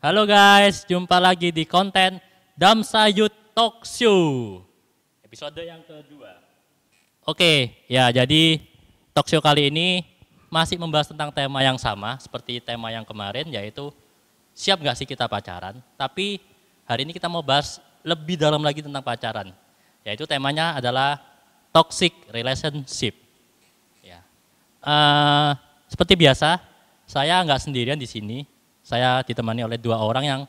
Halo guys, jumpa lagi di konten Damsayut Talk Show. Episode yang kedua. Oke, ya jadi talk show kali ini masih membahas tentang tema yang sama seperti tema yang kemarin, yaitu siap nggak sih kita pacaran. Tapi hari ini kita mau bahas lebih dalam lagi tentang pacaran. Yaitu temanya adalah toxic relationship. Ya. Seperti biasa, saya nggak sendirian di sini. Saya ditemani oleh dua orang yang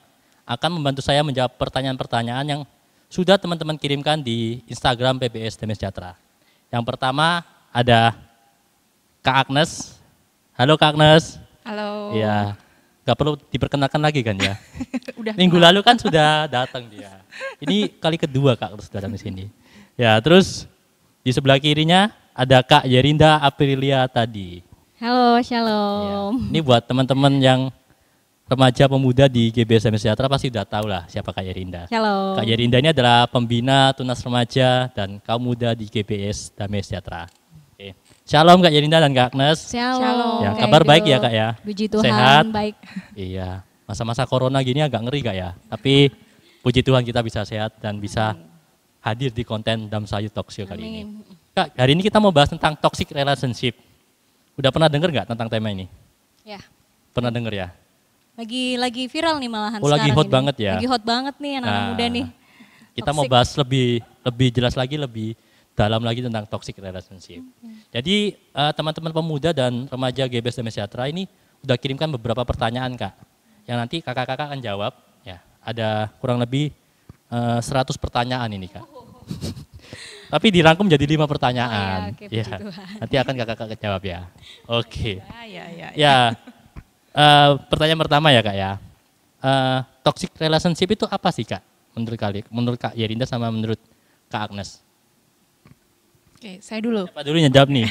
akan membantu saya menjawab pertanyaan-pertanyaan yang sudah teman-teman kirimkan di Instagram PBS Damai Sejahtera. Yang pertama ada Kak Agnes. Halo Kak Agnes. Halo. Iya, nggak perlu diperkenalkan lagi kan ya? Udah. Minggu lalu kan sudah datang dia. Ini kali kedua Kak Agnes datang di sini. Ya, terus di sebelah kirinya ada Kak Yerinda Aprilia tadi. Halo, Ya, shalom. ini buat teman-teman yang remaja pemuda di GBS Damai Sejahtera pasti sudah tahu lah siapa Kak Yerinda. Shalom. Kak Yerinda ini adalah pembina tunas remaja dan kaum muda di GBS Damai Sejahtera. Oke. Shalom Kak Yerinda dan Kak Agnes. Shalom. Ya, Kak kabar Edo. baik ya Kak ya? Puji Tuhan, Sehat? baik. Iya, masa-masa corona gini agak ngeri Kak ya. Tapi puji Tuhan kita bisa sehat dan bisa hadir di konten Damsayut Talk Show kali ini. Amin. Kak, hari ini kita mau bahas tentang toxic relationship. Udah pernah denger nggak tentang tema ini? Ya, Pernah denger ya? lagi viral nih malahan Oh, lagi sekarang hot ini. banget ya? Lagi hot banget nih anak-anak Nah, muda nih. Kita mau Toxic. bahas lebih jelas lagi, lebih dalam lagi tentang toxic relationship. Jadi teman-teman pemuda dan remaja GBS Damai Sejahtera ini udah kirimkan beberapa pertanyaan Kak. Yang nanti kakak-kakak akan jawab. Ya, ada kurang lebih 100 pertanyaan ini Kak. Tapi dirangkum jadi 5 pertanyaan. Oh, iya, oke, puji Ya, Tuhan. nanti akan kakak-kakak jawab ya. Oke. Ya. Ya, pertanyaan pertama ya Kak ya. Toxic relationship itu apa sih Kak? Menurut Kak Yerinda sama menurut Kak Agnes? Oke, saya dulu. Siapa dulu yang jawab nih?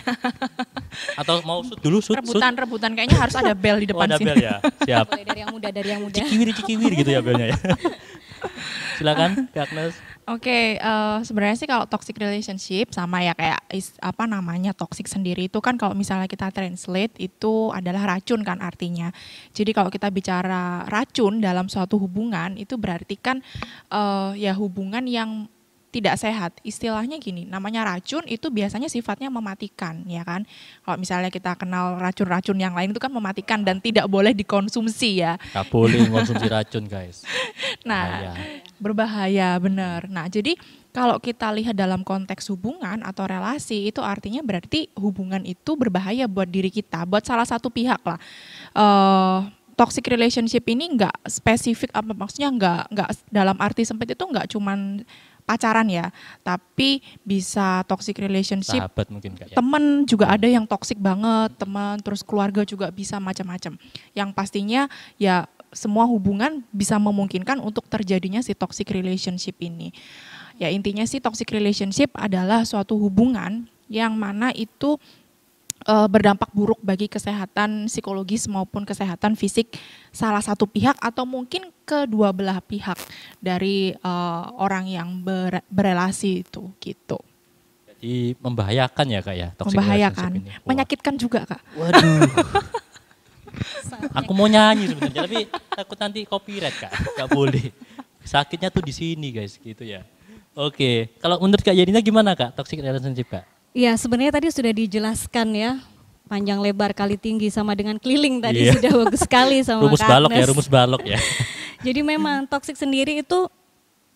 Atau mau shoot dulu, shoot? Rebutan kayaknya harus ada bel di Oh, depan ada sini. bel ya, siap. Boleh dari yang muda. Cikiwir gitu ya belnya ya. Silakan Kak Agnes. Oke, sebenarnya sih kalau toxic relationship sama ya kayak apa namanya toxic sendiri itu kan kalau misalnya kita translate itu adalah racun kan artinya. Jadi kalau kita bicara racun dalam suatu hubungan itu berarti kan ya hubungan yang tidak sehat. Istilahnya gini, namanya racun itu biasanya sifatnya mematikan, ya kan? Kalau misalnya kita kenal racun-racun yang lain itu kan mematikan dan tidak boleh dikonsumsi ya. Gak boleh mengkonsumsi racun guys. Nah, Bahaya. berbahaya benar. Nah, jadi kalau kita lihat dalam konteks hubungan atau relasi itu artinya berarti hubungan itu berbahaya buat diri kita, buat salah satu pihak lah. Toxic relationship ini nggak spesifik apa maksudnya nggak dalam arti sempit itu nggak cuman pacaran ya, tapi bisa toxic relationship. Sahabat mungkin Kak ya. Temen juga ada yang toksik banget, teman, terus keluarga juga bisa macam-macam. Yang pastinya ya semua hubungan bisa memungkinkan untuk terjadinya si toxic relationship ini. Ya intinya sih toxic relationship adalah suatu hubungan yang mana itu berdampak buruk bagi kesehatan psikologis maupun kesehatan fisik salah satu pihak atau mungkin kedua belah pihak dari orang yang berelasi itu gitu. Jadi membahayakan ya Kak ya, toxic Membahayakan, relationship ini. Wah. menyakitkan juga Kak. Waduh. Aku mau nyanyi sebenarnya, tapi takut nanti copyright Kak. Gak boleh. Sakitnya tuh di sini guys, gitu ya. Oke, kalau menurut Kak Yerinda gimana Kak, toxic relationship Kak? Iya, sebenarnya tadi sudah dijelaskan ya. Panjang lebar kali tinggi sama dengan keliling tadi Iya. sudah bagus sekali sama Rumus Kak balok ya, Agnes. rumus balok ya. Jadi memang toksik sendiri itu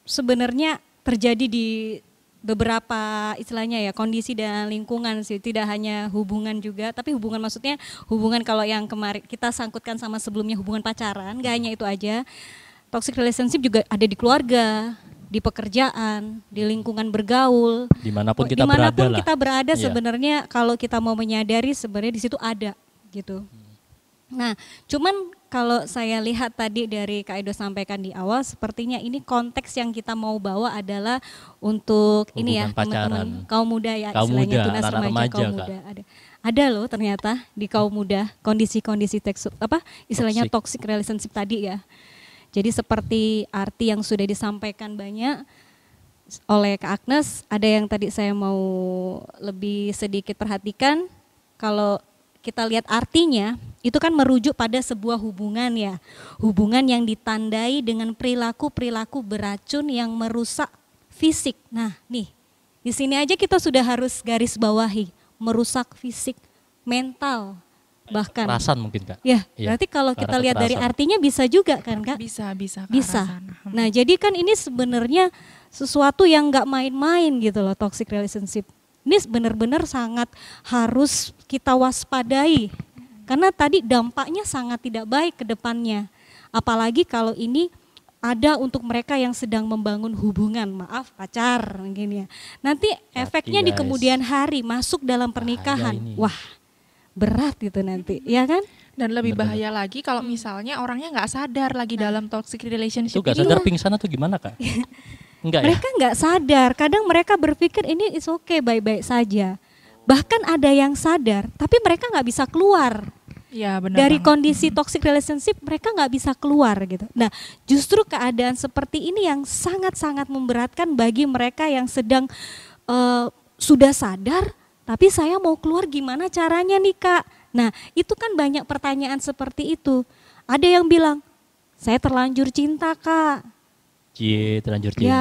sebenarnya terjadi di beberapa istilahnya ya kondisi dan lingkungan sih, tidak hanya hubungan juga, tapi hubungan maksudnya hubungan kalau yang kemarin kita sangkutkan sama sebelumnya hubungan pacaran, gak hanya itu aja. Toxic relationship juga ada di keluarga, di pekerjaan, di lingkungan bergaul. Dimanapun kita Dimanapun berada lah. kita berada Iya. sebenarnya kalau kita mau menyadari sebenarnya di situ ada gitu. Nah, cuman kalau saya lihat tadi dari Kak Edo sampaikan di awal, sepertinya ini konteks yang kita mau bawa adalah untuk ini ya Hubungan pacaran. teman-teman kaum muda ya, Kaum istilahnya muda, tunas anak-anak remaja remaja, kaum Kak. muda ada loh ternyata di kaum muda kondisi-kondisi istilahnya toxic relationship tadi ya. Jadi seperti arti yang sudah disampaikan banyak oleh Kak Agnes, ada yang tadi saya mau lebih sedikit perhatikan. Kalau kita lihat artinya itu kan merujuk pada sebuah hubungan ya. Hubungan yang ditandai dengan perilaku-perilaku beracun yang merusak fisik. Nah nih, di sini aja kita sudah harus garis bawahi, merusak fisik, mental, bahkan. Kekerasan mungkin Kak. Ya, Iya, berarti kalau ke kita arah lihat dari kekerasan. artinya bisa juga kan Kak? Bisa ke arah Bisa. sana. Nah jadi kan ini sebenarnya sesuatu yang nggak main-main gitu loh, toxic relationship. Ini benar-benar sangat harus kita waspadai. Karena tadi dampaknya sangat tidak baik ke depannya. Apalagi kalau ini ada untuk mereka yang sedang membangun hubungan, maaf pacar mungkin ya. Nanti efeknya di guys. kemudian hari masuk dalam pernikahan. ini. Wah berat itu nanti, ya kan? Dan lebih Bener-bener. bahaya lagi kalau misalnya orangnya nggak sadar lagi dalam toxic Itu relationship gak ini. sadar pingsan atau gimana Kak? Enggak ya? Mereka nggak sadar, kadang mereka berpikir ini is okay, baik-baik saja. Bahkan ada yang sadar, tapi mereka nggak bisa keluar. Ya, benar Dari banget. kondisi toxic relationship mereka nggak bisa keluar gitu. Nah justru keadaan seperti ini yang sangat-sangat memberatkan bagi mereka yang sedang sudah sadar, tapi saya mau keluar gimana caranya nih Kak. Nah itu kan banyak pertanyaan seperti itu. Ada yang bilang, saya terlanjur cinta Kak. Cie, terlanjur Ya, cinta.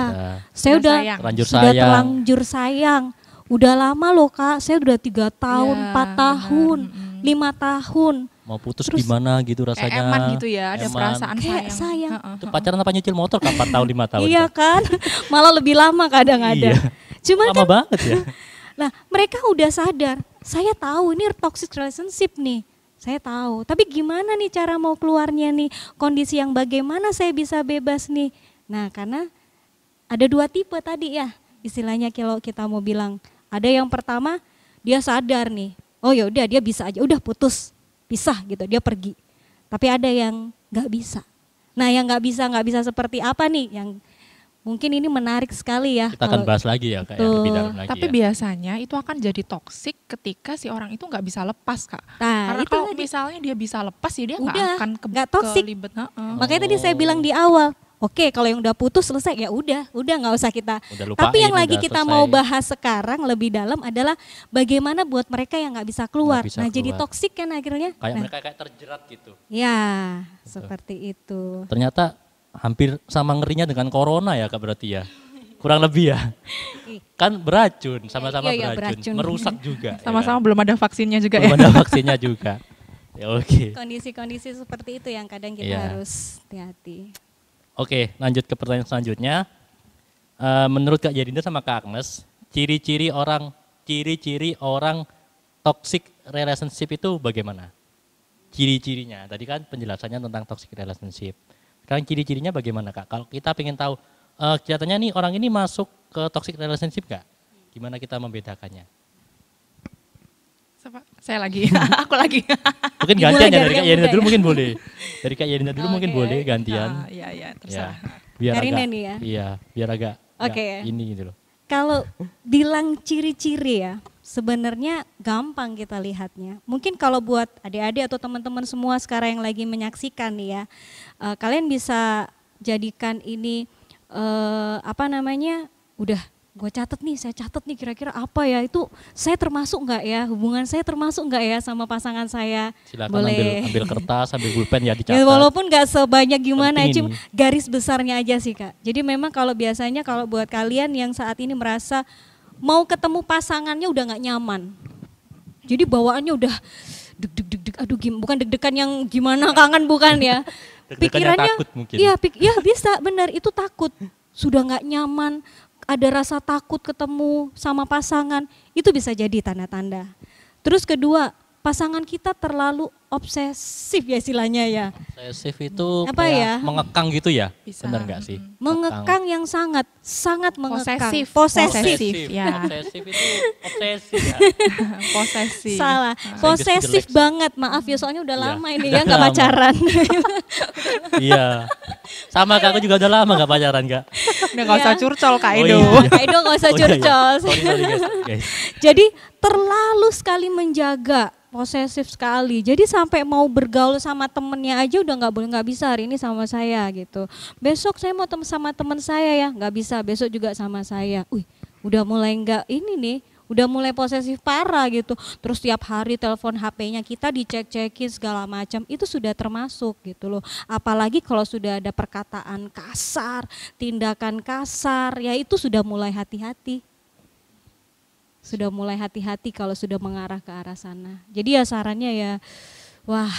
saya Sudah udah sayang. Terlanjur sudah sayang. terlanjur sayang. Udah lama loh Kak, saya udah 3 tahun, Ya, 4 tahun, benar. 5 tahun. Mau putus Terus gimana gitu rasanya. Eman gitu ya, ada Eman. perasaan Kayak sayang. sayang. Heeh. Itu pacaran apa nyicil motor Kak 4 tahun 5 tahun? Iya Kak? kan, malah lebih lama kadang ada. Iya. Cuman Lama kan, banget ya. nah mereka udah sadar, saya tahu ini toxic relationship nih. Saya tahu, tapi gimana nih cara mau keluarnya nih, kondisi yang bagaimana saya bisa bebas nih. Nah karena ada 2 tipe tadi ya, istilahnya kalau kita mau bilang. Ada yang pertama, dia sadar nih, oh ya udah dia bisa aja, udah putus, pisah gitu, dia pergi. Tapi ada yang nggak bisa. Nah yang nggak bisa seperti apa nih, yang mungkin ini menarik sekali ya. Kita akan kalau- bahas lagi ya Kak, ya, Betul. lebih dalam lagi Tapi ya. biasanya itu akan jadi toksik ketika si orang itu nggak bisa lepas Kak. Nah Karena itu kalau tadi. misalnya dia bisa lepas ya dia Udah, nggak akan nggak toksik. kelibet. Heeh. Makanya tadi saya bilang di awal, oke kalau yang udah putus selesai ya udah nggak usah kita. Udah lupain, Tapi yang lagi udah kita selesai. mau bahas sekarang lebih dalam adalah bagaimana buat mereka yang nggak bisa keluar. Nggak bisa Nah jadi keluar. toksik kan akhirnya. Kayak Nah, mereka kayak terjerat gitu. ya seperti itu. Ternyata hampir sama ngerinya dengan corona ya Kak berarti ya. Kurang lebih ya. Kan beracun, sama-sama Iya, beracun. beracun. Merusak juga. Sama-sama belum ada vaksinnya juga ya kan? ya. Belum ada vaksinnya juga. Ya oke. Kondisi-kondisi seperti itu yang kadang kita Iya. harus hati-hati. Oke, lanjut ke pertanyaan selanjutnya. Menurut Kak Yadinda sama Kak Agnes, ciri-ciri orang toxic relationship itu bagaimana? Ciri-cirinya. Tadi kan penjelasannya tentang toxic relationship. Sekarang ciri-cirinya bagaimana Kak? Kalau kita pengen tahu, kelihatannya nih orang ini masuk ke toxic relationship Kak? Gimana kita membedakannya? Saya lagi, aku lagi. Mungkin Dimulai gantian ya, dari dari Kak yang Yadinda muda dulu ya. mungkin boleh. Dari Kak Yadinda dulu mungkin Oke. boleh gantian. Iya, Ya, terserah. biar Karina agak, nih ya. Iya, biar agak Oke. nggak ini gitu loh. Kalau bilang ciri-ciri ya, sebenarnya gampang kita lihatnya. Mungkin kalau buat adik-adik atau teman-teman semua sekarang yang lagi menyaksikan nih ya, kalian bisa jadikan ini udah gue catat nih, saya catat nih kira-kira apa ya, itu saya termasuk nggak ya, hubungan saya termasuk nggak ya sama pasangan saya. Silakan ambil kertas, ambil pulpen ya dicatat. Ya walaupun nggak sebanyak gimana, Penting cuma ini. garis besarnya aja sih Kak. Jadi memang kalau biasanya kalau buat kalian yang saat ini merasa mau ketemu pasangannya udah nggak nyaman. Jadi bawaannya udah deg-deg, aduh bukan deg-degan yang gimana kangen bukan ya. Deg-degan yang takut mungkin. Iya, ya bisa benar itu takut. Sudah nggak nyaman, ada rasa takut ketemu sama pasangan, itu bisa jadi tanda-tanda. Terus kedua, pasangan kita terlalu obsesif ya istilahnya ya. Obsesif itu Apa kayak ya? mengekang gitu ya? Bisa. Benar nggak sih? Mengekang yang sangat mengekang. Posesif. Posesif. Ya. Obsesif itu obsesi ya. Posesif. Salah, Inggris posesif jelek sih. banget. Maaf ya soalnya udah Iya, lama ini udah ya nggak lama. pacaran. Iya. Sama Kak, aku juga udah lama nggak pacaran Kak. Udah nggak usah Ya. curcol Kak Oh, Edo. iya. Kak Edo nggak usah Oh, iya, iya. curcol. Sorry, guys. Jadi terlalu sekali menjaga, posesif sekali. Jadi sampai mau bergaul sama temennya aja udah nggak bisa hari ini sama saya gitu. Besok saya mau sama teman saya ya, nggak bisa. Besok juga sama saya. Udah mulai nggak ini nih, udah mulai posesif parah gitu. Terus tiap hari telepon HP-nya kita dicek-cekin segala macam, itu sudah termasuk gitu loh. Apalagi kalau sudah ada perkataan kasar, tindakan kasar, ya itu sudah mulai hati-hati. Sudah mulai hati-hati kalau sudah mengarah ke arah sana. Jadi ya sarannya ya, wah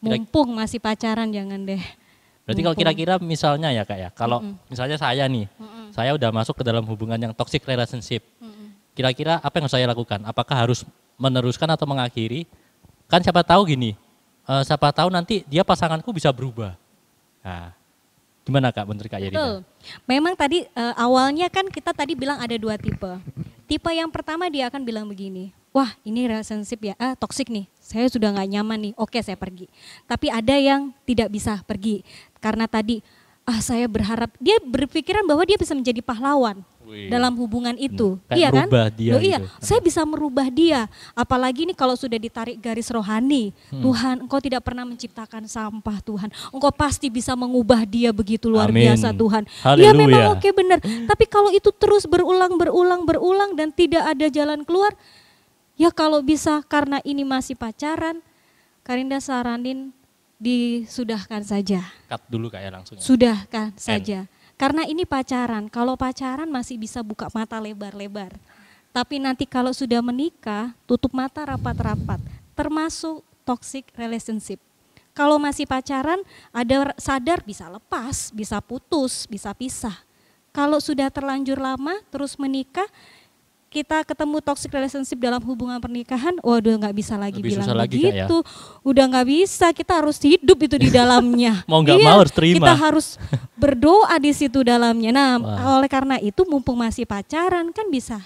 mumpung masih pacaran jangan deh. Berarti kalau kira-kira misalnya ya Kak ya, kalau misalnya saya nih, saya udah masuk ke dalam hubungan yang toxic relationship. Kira-kira apa yang harus saya lakukan? Apakah harus meneruskan atau mengakhiri? Kan siapa tahu gini, siapa tahu nanti dia pasanganku bisa berubah. Nah, gimana Kak, menurut Kak Yerina? Betul. Memang tadi awalnya kan kita tadi bilang ada 2 tipe. Tipe yang pertama dia akan bilang begini, wah ini relationship ya, toxic nih, saya sudah nggak nyaman nih, oke saya pergi. Tapi ada yang tidak bisa pergi, karena tadi saya berharap, dia berpikiran bahwa dia bisa menjadi pahlawan dalam hubungan itu, iya kan? Dia Loh, iya, gitu. saya bisa merubah dia. Apalagi nih kalau sudah ditarik garis rohani, Tuhan, Engkau tidak pernah menciptakan sampah, Tuhan. Engkau pasti bisa mengubah dia begitu luar biasa, Tuhan. Ya memang oke, benar. Tapi kalau itu terus berulang dan tidak ada jalan keluar, ya kalau bisa karena ini masih pacaran, Karinda saranin disudahkan saja. Cut dulu Kak ya langsung. Sudahkan saja. Karena ini pacaran, kalau pacaran masih bisa buka mata lebar-lebar. Tapi nanti kalau sudah menikah, tutup mata rapat-rapat, termasuk toxic relationship. Kalau masih pacaran, ada sadar bisa lepas, bisa putus, bisa pisah. Kalau sudah terlanjur lama, terus menikah, kita ketemu toxic relationship dalam hubungan pernikahan, waduh nggak bisa lagi bilang begitu, udah nggak bisa, kita harus hidup itu di dalamnya. Mau nggak mau harus terima. Kita harus berdoa di situ dalamnya. Nah, oleh karena itu mumpung masih pacaran kan bisa,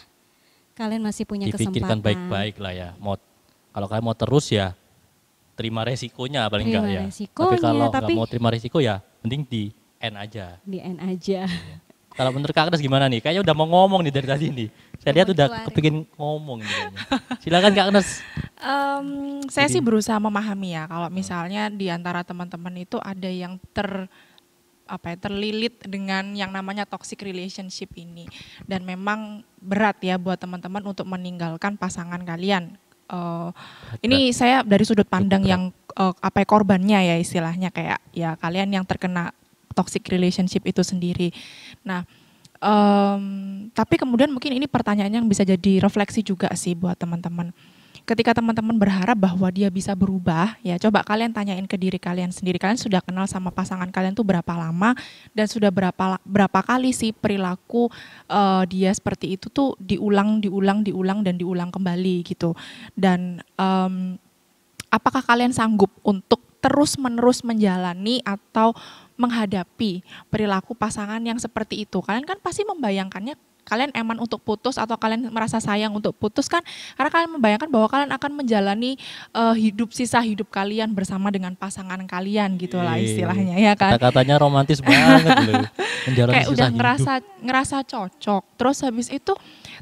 kalian masih punya kesempatan. Dipikirkan baik-baik lah ya. Kalau kalian mau terus ya, terima resikonya paling enggak ya. Tapi kalau nggak mau terima resiko ya, mending di end aja. Di end aja. Kalau menurut Kak Agnes gimana nih? Kayaknya udah mau ngomong nih dari tadi nih. Saya lihat udah kepingin ngomong nih. Silakan Kak Agnes. Saya sih berusaha memahami ya, kalau misalnya di antara teman-teman itu ada yang terlilit dengan yang namanya toxic relationship ini, dan memang berat ya buat teman-teman untuk meninggalkan pasangan kalian. Ini saya dari sudut pandang yang korbannya ya, istilahnya kayak ya kalian yang terkena toxic relationship itu sendiri. Nah, tapi kemudian mungkin ini pertanyaan yang bisa jadi refleksi juga sih buat teman-teman. Ketika teman-teman berharap bahwa dia bisa berubah, ya coba kalian tanyain ke diri kalian sendiri. Kalian sudah kenal sama pasangan kalian tuh berapa lama, dan sudah berapa kali sih perilaku dia seperti itu tuh diulang kembali gitu. Dan apakah kalian sanggup untuk terus-menerus menjalani atau menghadapi perilaku pasangan yang seperti itu? Kalian kan pasti membayangkannya kalian eman untuk putus, atau kalian merasa sayang untuk putus kan, karena kalian membayangkan bahwa kalian akan menjalani sisa hidup kalian bersama dengan pasangan kalian gitu lah istilahnya ya kan. Kata-katanya romantis banget loh. Kayak udah ngerasa cocok. Terus habis itu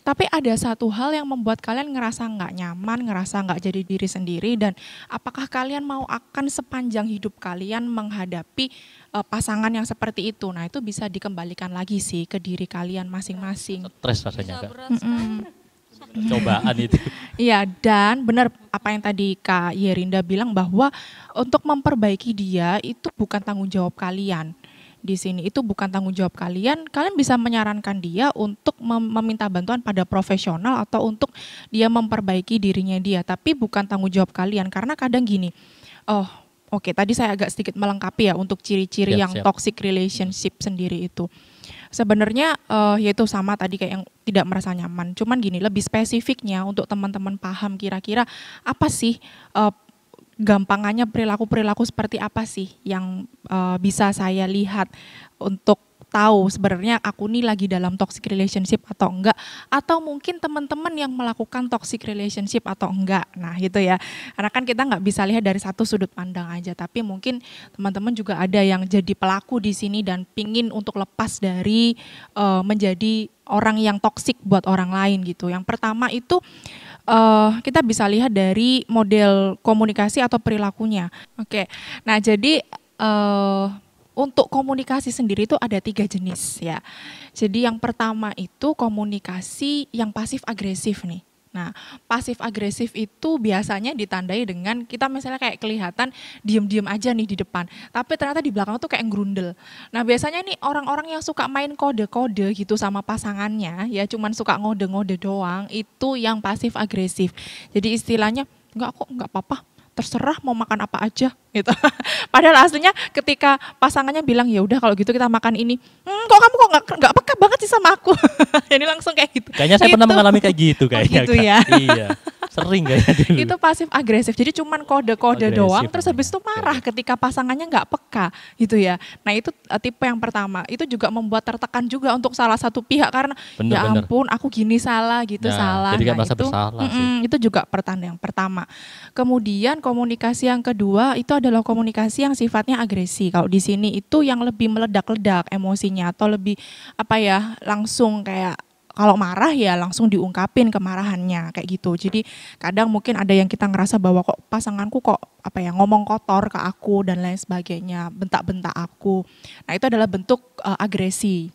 tapi ada satu hal yang membuat kalian ngerasa nggak nyaman, ngerasa nggak jadi diri sendiri, dan apakah kalian mau akan sepanjang hidup kalian menghadapi pasangan yang seperti itu? Nah, itu bisa dikembalikan lagi sih ke diri kalian masing-masing. Stres rasanya Kak. Cobaan itu. Iya, dan benar apa yang tadi Kak Yerinda bilang bahwa untuk memperbaiki dia itu bukan tanggung jawab kalian. Di sini itu bukan tanggung jawab kalian bisa menyarankan dia untuk meminta bantuan pada profesional atau untuk dia memperbaiki dirinya dia, tapi bukan tanggung jawab kalian. Karena kadang gini, oke, tadi saya agak sedikit melengkapi ya untuk ciri-ciri yang toxic relationship sendiri itu. Sebenarnya yaitu sama tadi kayak yang tidak merasa nyaman, cuman gini, lebih spesifiknya untuk teman-teman paham kira-kira apa sih gampangannya perilaku-perilaku seperti apa sih yang bisa saya lihat untuk tahu sebenarnya aku nih lagi dalam toxic relationship atau enggak, atau mungkin teman-teman yang melakukan toxic relationship atau enggak. Nah gitu ya, karena kan kita nggak bisa lihat dari satu sudut pandang aja, tapi mungkin teman-teman juga ada yang jadi pelaku di sini dan pingin untuk lepas dari menjadi orang yang toxic buat orang lain gitu. Yang pertama itu kita bisa lihat dari model komunikasi atau perilakunya. Oke, nah jadi untuk komunikasi sendiri itu ada 3 jenis ya. Jadi yang pertama itu komunikasi yang pasif agresif nih. Nah, pasif agresif itu biasanya ditandai dengan kita misalnya kayak kelihatan diem-diem aja nih di depan, tapi ternyata di belakang tuh kayak ngerundel. Nah, biasanya nih orang-orang yang suka main kode-kode gitu sama pasangannya, ya cuman suka ngode-ngode doang, itu yang pasif agresif. Jadi istilahnya, enggak kok, enggak apa-apa, terserah mau makan apa aja gitu. Padahal aslinya ketika pasangannya bilang ya udah kalau gitu kita makan ini, kok kamu kok nggak peka banget sih sama aku. Jadi langsung kayak gitu. Kayaknya saya pernah mengalami kayak gitu kayaknya. Gitu Kak. ya. Iya. Sering kayaknya dulu. Itu pasif agresif. Jadi cuman kode-kode Agresif doang terus habis itu namanya. marah ketika pasangannya nggak peka gitu ya. Nah, itu tipe yang pertama. Itu juga membuat tertekan juga untuk salah satu pihak karena Bener, ya bener. ampun aku gini salah gitu Nah, salah. jadi kan Nah, merasa bersalah sih. itu juga pertanda yang pertama. Kemudian komunikasi yang kedua itu adalah komunikasi yang sifatnya agresi. Kalau di sini itu yang lebih meledak-ledak emosinya atau lebih apa ya, langsung kayak kalau marah ya langsung diungkapin kemarahannya kayak gitu. Jadi kadang mungkin ada yang kita ngerasa bahwa kok pasanganku kok apa ya ngomong kotor ke aku dan lain sebagainya, bentak-bentak aku. Nah, itu adalah bentuk agresi.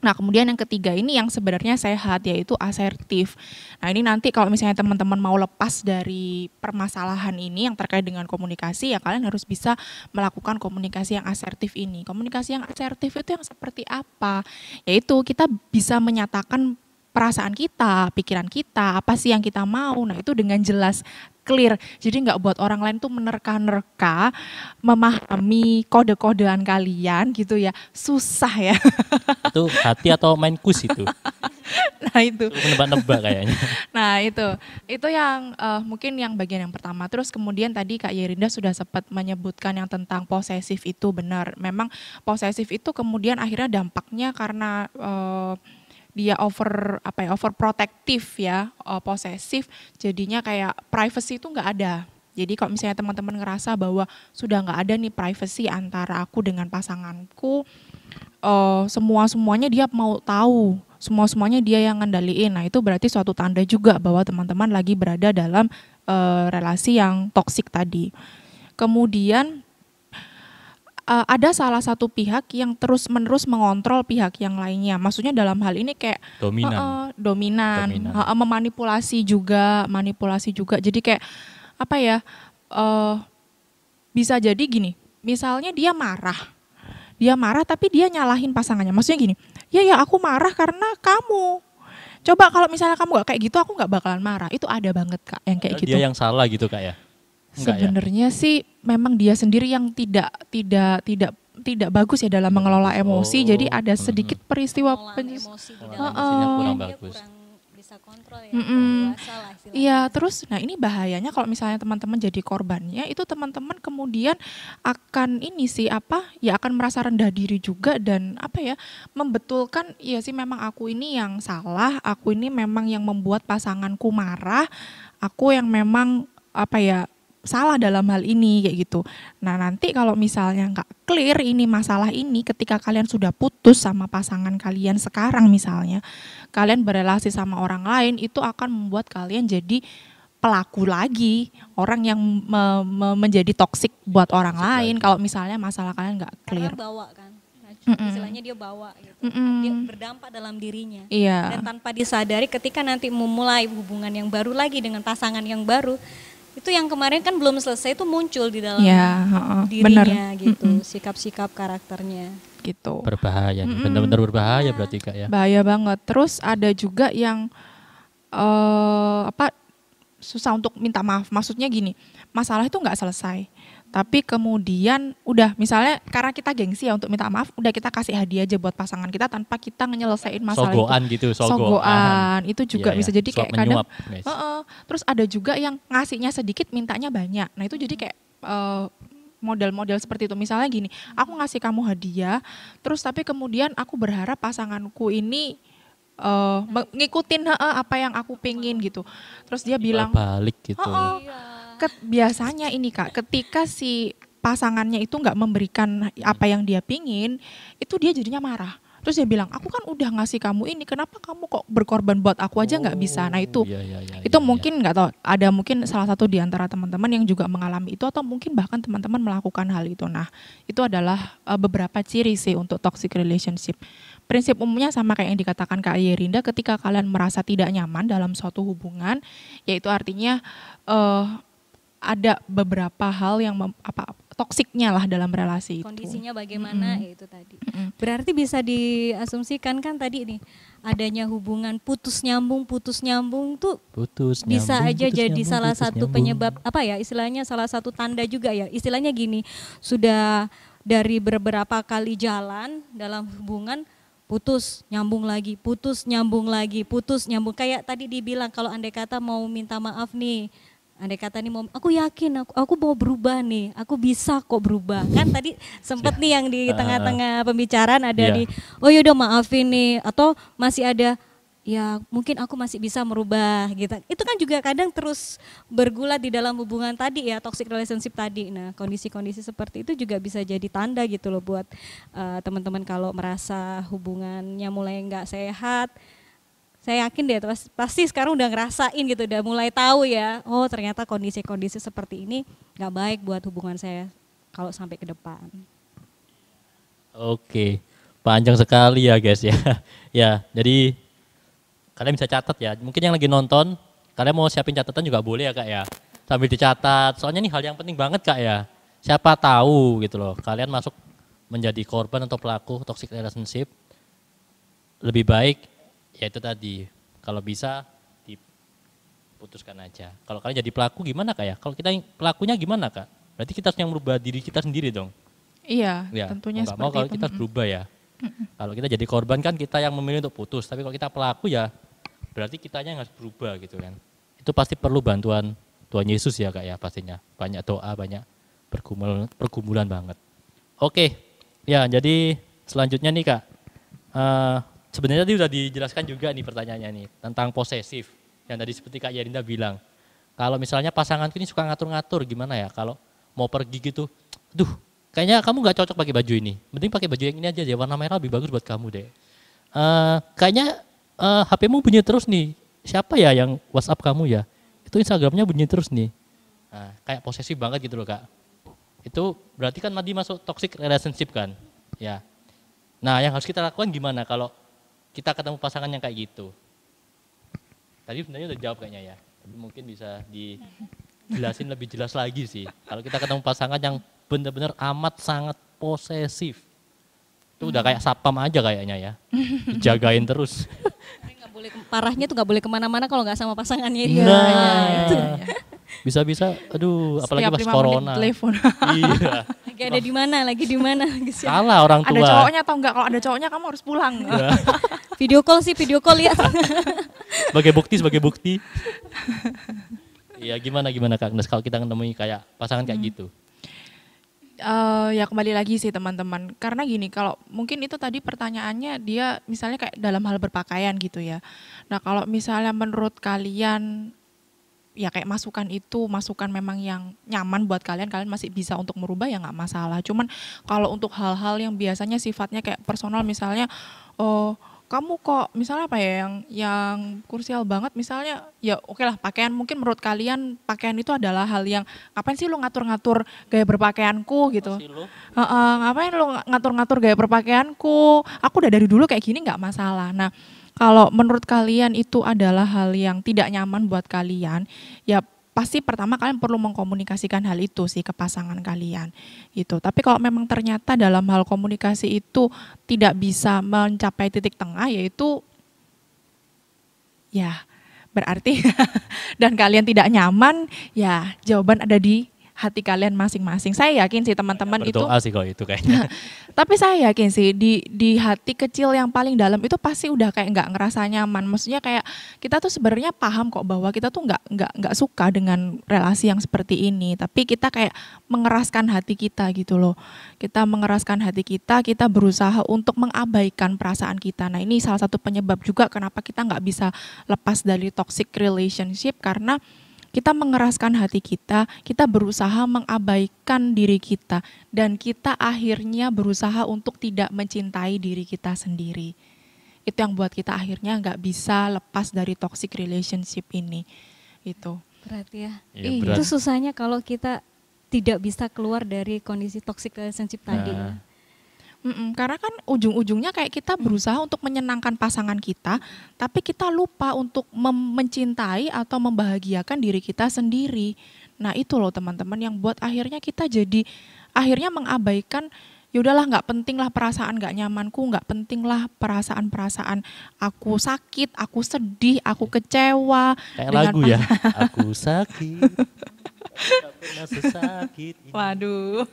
Nah, kemudian yang ketiga ini yang sebenarnya sehat yaitu asertif. Nah, ini nanti kalau misalnya teman-teman mau lepas dari permasalahan ini yang terkait dengan komunikasi ya kalian harus bisa melakukan komunikasi yang asertif ini. Komunikasi yang asertif itu yang seperti apa? Yaitu kita bisa menyatakan perasaan kita, pikiran kita, apa sih yang kita mau. Nah, itu dengan jelas, clear. Jadi nggak buat orang lain tuh menerka-nerka, memahami kode-kodean kalian gitu ya. Susah ya. Itu hati atau main kus itu? Nah, itu. Menebak-nebak kayaknya. Nah, itu yang mungkin yang bagian yang pertama. Terus kemudian tadi Kak Yerinda sudah sempat menyebutkan yang tentang posesif itu benar. Memang posesif itu kemudian akhirnya dampaknya karena dia overprotective ya, posesif, jadinya kayak privacy itu nggak ada. Jadi kalau misalnya teman-teman ngerasa bahwa sudah nggak ada nih privacy antara aku dengan pasanganku, semuanya dia mau tahu, semuanya dia yang ngendaliin. Nah, itu berarti suatu tanda juga bahwa teman-teman lagi berada dalam relasi yang toksik tadi. Kemudian ada salah satu pihak yang terus-menerus mengontrol pihak yang lainnya. Maksudnya dalam hal ini kayak dominan. Manipulasi juga. Jadi kayak apa ya? Bisa jadi gini. Misalnya dia marah tapi dia nyalahin pasangannya. Maksudnya gini, ya aku marah karena kamu. Coba kalau misalnya kamu gak kayak gitu, aku gak bakalan marah. Itu ada banget Kak yang kayak gitu. Dia yang salah gitu Kak ya? Sebenarnya sih memang dia sendiri yang tidak bagus ya dalam mengelola emosi. Jadi ada sedikit peristiwa emosi di dalam emosinya kurang dia bagus. kurang bisa kontrol ya, dewasa lah istilahnya. Iya, terus nah ini bahayanya kalau misalnya teman-teman jadi korbannya, itu teman-teman kemudian akan akan merasa rendah diri juga dan membetulkan ya sih memang aku ini yang salah, aku ini memang yang membuat pasanganku marah, aku yang memang salah dalam hal ini kayak gitu. Nah, nanti kalau misalnya nggak clear ini masalah ini ketika kalian sudah putus sama pasangan kalian sekarang misalnya, kalian berelasi sama orang lain, itu akan membuat kalian jadi pelaku lagi, orang yang menjadi toksik buat orang lain kalau misalnya masalah kalian nggak clear. Karena bawa kan, istilahnya dia bawa gitu, dia berdampak dalam dirinya. Iya. Dan tanpa disadari ketika nanti memulai hubungan yang baru lagi dengan pasangan yang baru, itu yang kemarin kan belum selesai itu muncul di dalam dirinya gitu, sikap-sikap karakternya. Gitu. Berbahaya, benar-benar berbahaya berarti Kak ya. Bahaya banget. Terus ada juga yang susah untuk minta maaf. Maksudnya gini, masalah itu nggak selesai. Tapi kemudian udah misalnya karena kita gengsi ya untuk minta maaf, udah kita kasih hadiah aja buat pasangan kita tanpa kita nyelesain masalah sogoan. Itu juga bisa jadi kayak kadang. Terus ada juga yang ngasihnya sedikit, mintanya banyak. Nah, itu jadi kayak model-model seperti itu. Misalnya gini, aku ngasih kamu hadiah, terus tapi kemudian aku berharap pasanganku ini ngikutin apa yang aku pengen gitu. Terus dia bilang balik gitu. Biasanya ini Kak, ketika si pasangannya itu nggak memberikan apa yang dia pingin, itu dia jadinya marah. Terus dia bilang, aku kan udah ngasih kamu ini, kenapa kamu kok berkorban buat aku aja nggak bisa? Nah itu, itu mungkin nggak tahu, ada mungkin salah satu di antara teman-teman yang juga mengalami itu atau mungkin bahkan teman-teman melakukan hal itu. Nah itu adalah beberapa ciri sih untuk toxic relationship. Prinsip umumnya sama kayak yang dikatakan Kak Yerinda, ketika kalian merasa tidak nyaman dalam suatu hubungan, yaitu artinya ada beberapa hal yang toksiknya lah dalam relasi itu. Kondisinya bagaimana ya itu tadi. Berarti bisa diasumsikan kan tadi nih adanya hubungan putus nyambung tuh bisa aja jadi salah satu penyebab apa ya istilahnya, salah satu tanda juga ya, istilahnya gini, sudah dari beberapa kali jalan dalam hubungan putus nyambung lagi, kayak tadi dibilang kalau andai kata mau minta maaf nih, andai kata nih mau, aku yakin aku mau berubah nih, aku bisa kok berubah. Kan tadi sempet nih yang di tengah-tengah pembicaraan ada di, oh yaudah maafin nih, atau masih ada, ya mungkin aku masih bisa merubah gitu. Itu kan juga kadang terus bergulat di dalam hubungan tadi ya, toxic relationship tadi. Nah kondisi-kondisi seperti itu juga bisa jadi tanda gitu loh buat teman-teman kalau merasa hubungannya mulai nggak sehat. Saya yakin deh pasti sekarang udah ngerasain gitu, udah mulai tahu ya, oh ternyata kondisi-kondisi seperti ini nggak baik buat hubungan saya kalau sampai ke depan. Oke, panjang sekali ya guys ya. Ya, jadi kalian bisa catat ya, mungkin yang lagi nonton, kalian mau siapin catatan juga boleh ya Kak ya. Sambil dicatat, soalnya ini hal yang penting banget Kak ya. Siapa tahu gitu loh, kalian masuk menjadi korban atau pelaku toxic relationship, lebih baik ya itu tadi, kalau bisa diputuskan aja. Kalau kalian jadi pelaku gimana Kak ya? Kalau kita pelakunya gimana Kak? Berarti kita harus yang merubah diri kita sendiri dong. Iya, ya, tentunya seperti mau kalau itu. kita harus berubah ya. Kalau kita jadi korban kan kita yang memilih untuk putus, tapi kalau kita pelaku ya berarti kitanya yang harus berubah gitu kan. Itu pasti perlu bantuan Tuhan Yesus ya Kak ya pastinya. Banyak doa, banyak pergumulan banget. Oke, ya jadi selanjutnya nih Kak. Sebenarnya tadi udah dijelaskan juga nih pertanyaannya nih tentang posesif. Yang tadi seperti Kak Yerinda bilang, kalau misalnya pasanganku ini suka ngatur-ngatur gimana ya, kalau mau pergi gitu, duh kayaknya kamu gak cocok pakai baju ini, mending pakai baju yang ini aja, warna merah lebih bagus buat kamu deh. Kayaknya HP-mu bunyi terus nih, siapa ya yang WhatsApp kamu ya, itu Instagramnya bunyi terus nih. Nah, kayak posesif banget gitu loh Kak. Itu berarti kan tadi masuk toxic relationship kan, ya. Nah yang harus kita lakukan gimana kalau kita ketemu pasangan yang kayak gitu? Tadi sebenarnya udah jawab kayaknya ya, tapi mungkin bisa dijelasin lebih jelas lagi sih. Kalau kita ketemu pasangan yang benar-benar amat sangat posesif, itu udah kayak sapam aja kayaknya ya, dijagain terus. Parahnya tuh nggak boleh kemana-mana kalau nggak sama pasangannya itu. Nah, bisa-bisa, aduh, apalagi pas corona. Iya. Lagi di mana? Salah orang tua. Ada cowoknya atau enggak? Kalau ada cowoknya kamu harus pulang. Video call ya. Sebagai bukti. Iya gimana Kak? Nah, kalau kita menemui kayak pasangan kayak gitu. Ya kembali lagi sih teman-teman, karena gini, kalau mungkin itu tadi pertanyaannya dia misalnya kayak dalam hal berpakaian gitu ya. Nah kalau misalnya menurut kalian ya kayak masukan memang yang nyaman buat kalian masih bisa untuk merubah ya nggak masalah. Cuman kalau untuk hal-hal yang biasanya sifatnya kayak personal, misalnya kamu kok misalnya apa ya yang krusial banget, misalnya ya oke lah pakaian, mungkin menurut kalian pakaian itu adalah hal yang ngapain sih lo ngatur-ngatur gaya berpakaianku gitu. Ngapain lo ngatur-ngatur gaya berpakaianku, aku udah dari dulu kayak gini, nggak masalah. Nah kalau menurut kalian itu adalah hal yang tidak nyaman buat kalian, ya pasti pertama kalian perlu mengkomunikasikan hal itu sih ke pasangan kalian gitu. Tapi kalau memang ternyata dalam hal komunikasi itu tidak bisa mencapai titik tengah, yaitu ya berarti dan kalian tidak nyaman, ya jawaban ada di hati kalian masing-masing. Saya yakin sih teman-teman itu. Berdoa sih kalau itu kayaknya. Tapi saya yakin sih di hati kecil yang paling dalam itu pasti udah kayak nggak ngerasa nyaman. Maksudnya kayak kita tuh sebenarnya paham kok bahwa kita tuh nggak suka dengan relasi yang seperti ini. Tapi kita kayak mengeraskan hati kita gitu loh. Kita mengeraskan hati kita berusaha untuk mengabaikan perasaan kita. Nah ini salah satu penyebab juga kenapa kita nggak bisa lepas dari toxic relationship, karena kita mengeraskan hati kita berusaha mengabaikan diri kita, dan kita akhirnya berusaha untuk tidak mencintai diri kita sendiri. Itu yang buat kita akhirnya nggak bisa lepas dari toxic relationship ini. Itu. Berat ya. Iya, berat. Itu susahnya kalau kita tidak bisa keluar dari kondisi toxic relationship tadi. Karena kan ujung-ujungnya kayak kita berusaha untuk menyenangkan pasangan kita, tapi kita lupa untuk mencintai atau membahagiakan diri kita sendiri. Nah itu loh teman-teman yang buat akhirnya kita jadi akhirnya mengabaikan, yaudahlah nggak penting lah perasaan nggak nyamanku, nggak penting lah perasaan-perasaan aku sakit, aku sedih, aku kecewa. Kayak lagu ya, aku sakit. Tak pernah sesakit ini. Waduh.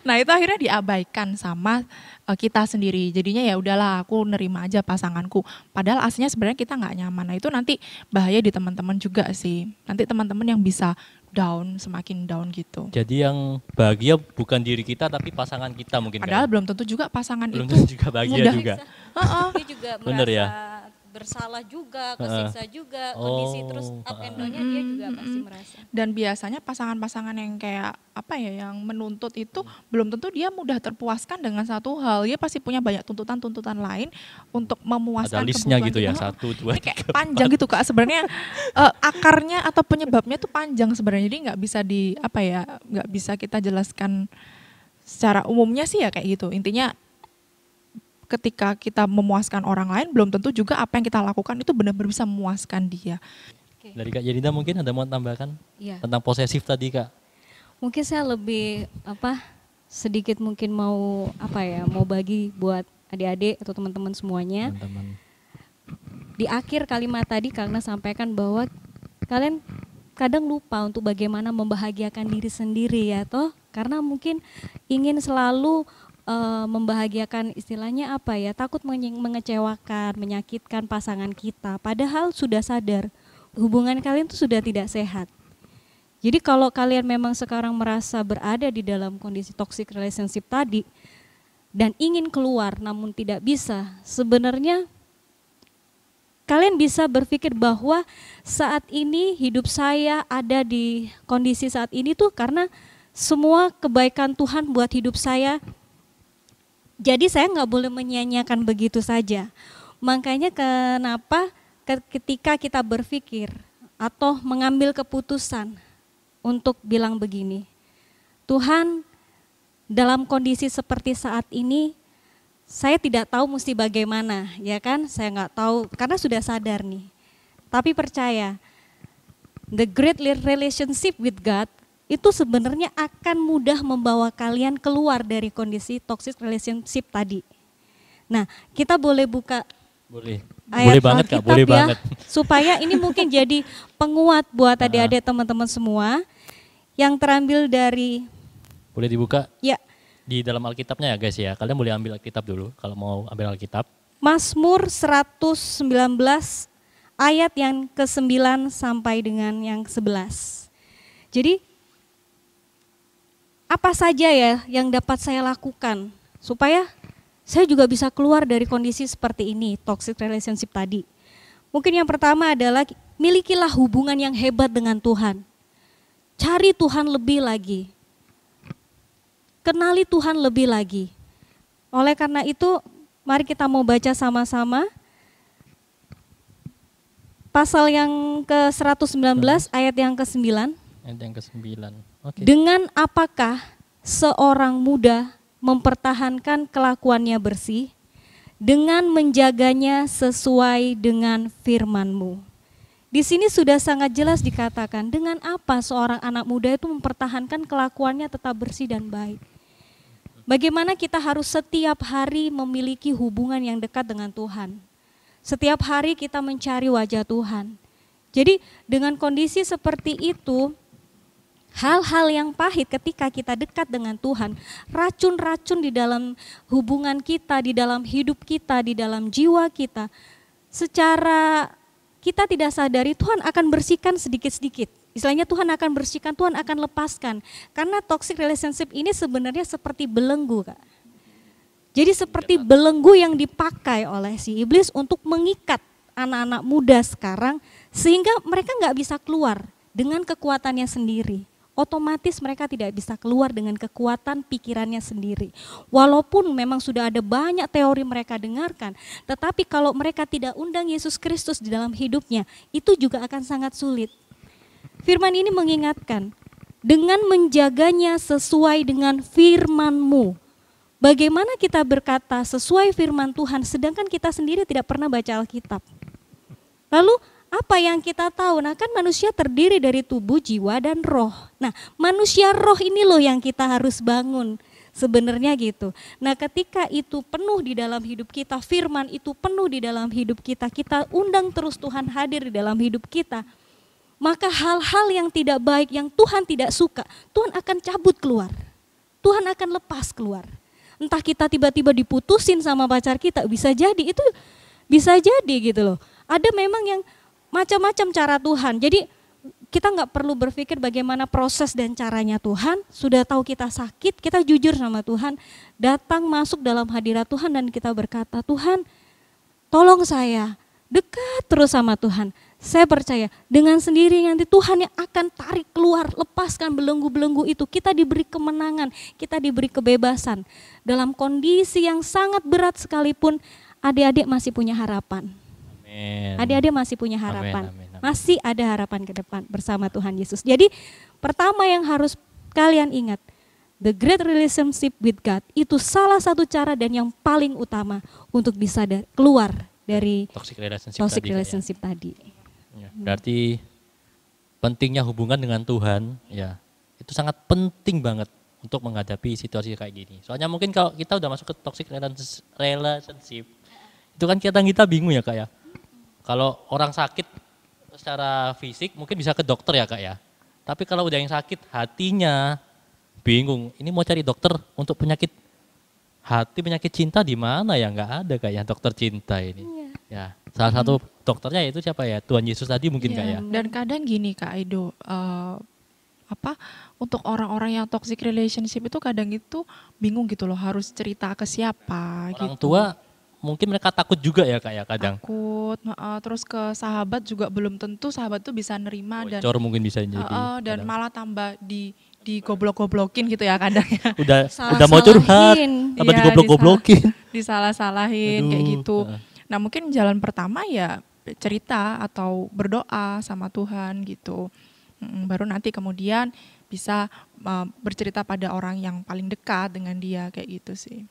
Nah itu akhirnya diabaikan sama kita sendiri. Jadinya ya udahlah aku nerima aja pasanganku. Padahal aslinya sebenarnya kita nggak nyaman. Nah itu nanti bahaya di teman-teman juga sih. Nanti teman-teman yang bisa down, semakin down gitu. Jadi yang bahagia bukan diri kita tapi pasangan kita mungkin. Padahal belum tentu juga pasangan belum itu tentu juga bahagia mudah. juga. Dia juga Bener merasa ya? bersalah juga, kesiksa juga, kondisi terus up and down-nya dia juga pasti merasa. Dan biasanya pasangan-pasangan yang kayak apa ya, yang menuntut itu belum tentu dia mudah terpuaskan dengan satu hal. Dia pasti punya banyak tuntutan-tuntutan lain untuk memuaskan Ada listnya kebutuhan gitu ya, dia. 1, 2, Ini kayak panjang gitu Kak sebenarnya. Akarnya atau penyebabnya tuh panjang sebenarnya. Jadi nggak bisa nggak bisa kita jelaskan secara umumnya sih ya kayak gitu. Intinya ketika kita memuaskan orang lain, belum tentu juga apa yang kita lakukan itu benar-benar bisa memuaskan dia. Dari Kak Yelida mungkin ada mau tambahkan tentang posesif tadi Kak? Mungkin saya lebih sedikit mungkin mau bagi buat adik-adik atau teman-teman semuanya. Teman-teman. Di akhir kalimat tadi karena sampaikan bahwa kalian kadang lupa untuk bagaimana membahagiakan diri sendiri ya toh, karena mungkin ingin selalu membahagiakan, istilahnya takut mengecewakan, menyakitkan pasangan kita, padahal sudah sadar hubungan kalian itu sudah tidak sehat. Jadi kalau kalian memang sekarang merasa berada di dalam kondisi toxic relationship tadi dan ingin keluar namun tidak bisa, sebenarnya kalian bisa berpikir bahwa saat ini hidup saya ada di kondisi saat ini tuh karena semua kebaikan Tuhan buat hidup saya. Jadi saya nggak boleh menyia-nyiakan begitu saja. Makanya kenapa ketika kita berpikir atau mengambil keputusan untuk bilang begini, Tuhan dalam kondisi seperti saat ini saya tidak tahu mesti bagaimana, ya kan? Saya nggak tahu karena sudah sadar nih. Tapi percaya, the great relationship with God itu sebenarnya akan mudah membawa kalian keluar dari kondisi toxic relationship tadi. Nah, kita boleh buka ayat boleh banget Kak, boleh banget. Supaya ini mungkin jadi penguat buat adik-adik teman-teman semua yang terambil dari. Boleh dibuka? Ya. Di dalam Alkitabnya ya guys ya. Kalian boleh ambil Alkitab dulu kalau mau ambil Alkitab. Mazmur 119 ayat yang ke-9 sampai dengan yang ke-11. Jadi apa saja ya yang dapat saya lakukan supaya saya juga bisa keluar dari kondisi seperti ini, toxic relationship tadi. Mungkin yang pertama adalah milikilah hubungan yang hebat dengan Tuhan. Cari Tuhan lebih lagi. Kenali Tuhan lebih lagi. Oleh karena itu, mari kita mau baca sama-sama pasal yang ke-119 ayat yang ke-9. Ayat yang ke-9. Okay. Dengan apakah seorang muda mempertahankan kelakuannya bersih? Dengan menjaganya sesuai dengan firman-Mu. Di sini sudah sangat jelas dikatakan dengan apa seorang anak muda itu mempertahankan kelakuannya tetap bersih dan baik. Bagaimana kita harus setiap hari memiliki hubungan yang dekat dengan Tuhan. Setiap hari kita mencari wajah Tuhan. Jadi dengan kondisi seperti itu, hal-hal yang pahit ketika kita dekat dengan Tuhan, racun-racun di dalam hubungan kita, di dalam hidup kita, di dalam jiwa kita, secara kita tidak sadari Tuhan akan bersihkan sedikit-sedikit. Istilahnya Tuhan akan bersihkan, Tuhan akan lepaskan. Karena toxic relationship ini sebenarnya seperti belenggu, Kak. Jadi seperti belenggu yang dipakai oleh si iblis untuk mengikat anak-anak muda sekarang sehingga mereka nggak bisa keluar dengan kekuatannya sendiri. Otomatis mereka tidak bisa keluar dengan kekuatan pikirannya sendiri. Walaupun memang sudah ada banyak teori mereka dengarkan, tetapi kalau mereka tidak undang Yesus Kristus di dalam hidupnya, itu juga akan sangat sulit. Firman ini mengingatkan, dengan menjaganya sesuai dengan firman-Mu. Bagaimana kita berkata sesuai firman Tuhan, sedangkan kita sendiri tidak pernah baca Alkitab. Lalu apa yang kita tahu? Nah kan manusia terdiri dari tubuh, jiwa, dan roh. Nah manusia roh ini loh yang kita harus bangun sebenarnya gitu. Nah ketika itu penuh di dalam hidup kita, firman itu penuh di dalam hidup kita, kita undang terus Tuhan hadir di dalam hidup kita. Maka hal-hal yang tidak baik, yang Tuhan tidak suka, Tuhan akan cabut keluar. Tuhan akan lepas keluar. Entah kita tiba-tiba diputusin sama pacar kita, bisa jadi, itu bisa jadi gitu loh. Ada memang yang macam-macam cara Tuhan. Jadi kita nggak perlu berpikir bagaimana proses dan caranya Tuhan. Sudah tahu kita sakit, kita jujur sama Tuhan. Datang masuk dalam hadirat Tuhan dan kita berkata, Tuhan tolong saya. Dekat terus sama Tuhan. Saya percaya dengan sendiri nanti Tuhan yang akan tarik keluar, lepaskan belenggu-belenggu itu. Kita diberi kemenangan, kita diberi kebebasan. Dalam kondisi yang sangat berat sekalipun, adik-adik masih punya harapan. Adik-adik masih punya harapan, masih ada harapan ke depan bersama Tuhan Yesus. Jadi pertama yang harus kalian ingat, the great relationship with God itu salah satu cara dan yang paling utama untuk bisa keluar dari toxic relationship tadi. Ya, berarti pentingnya hubungan dengan Tuhan, ya itu sangat penting banget untuk menghadapi situasi kayak gini. Soalnya mungkin kalau kita udah masuk ke toxic relationship, itu kan kita bingung ya Kak ya. Kalau orang sakit secara fisik mungkin bisa ke dokter ya Kak ya. Tapi kalau udah yang sakit hatinya bingung. Ini mau cari dokter untuk penyakit hati, penyakit cinta di mana ya? Nggak ada Kak ya dokter cinta ini. Ya, salah satu dokternya itu siapa ya? Tuhan Yesus tadi mungkin Kak ya. Dan kadang gini Kak Edo, untuk orang-orang yang toxic relationship itu kadang itu bingung gitu loh, harus cerita ke siapa. Orang gitu. tua mungkin mereka takut juga ya Kak ya kadang. Takut, terus ke sahabat juga belum tentu sahabat tuh bisa nerima. Bocor dan mungkin bisa jadi. Dan malah tambah digoblok-goblokin gitu ya kadang ya. Udah mau curhat, apa digoblok-goblokin. Disalah-salahin kayak gitu. Nah mungkin jalan pertama ya cerita atau berdoa sama Tuhan gitu. Baru nanti kemudian bisa bercerita pada orang yang paling dekat dengan dia kayak gitu sih.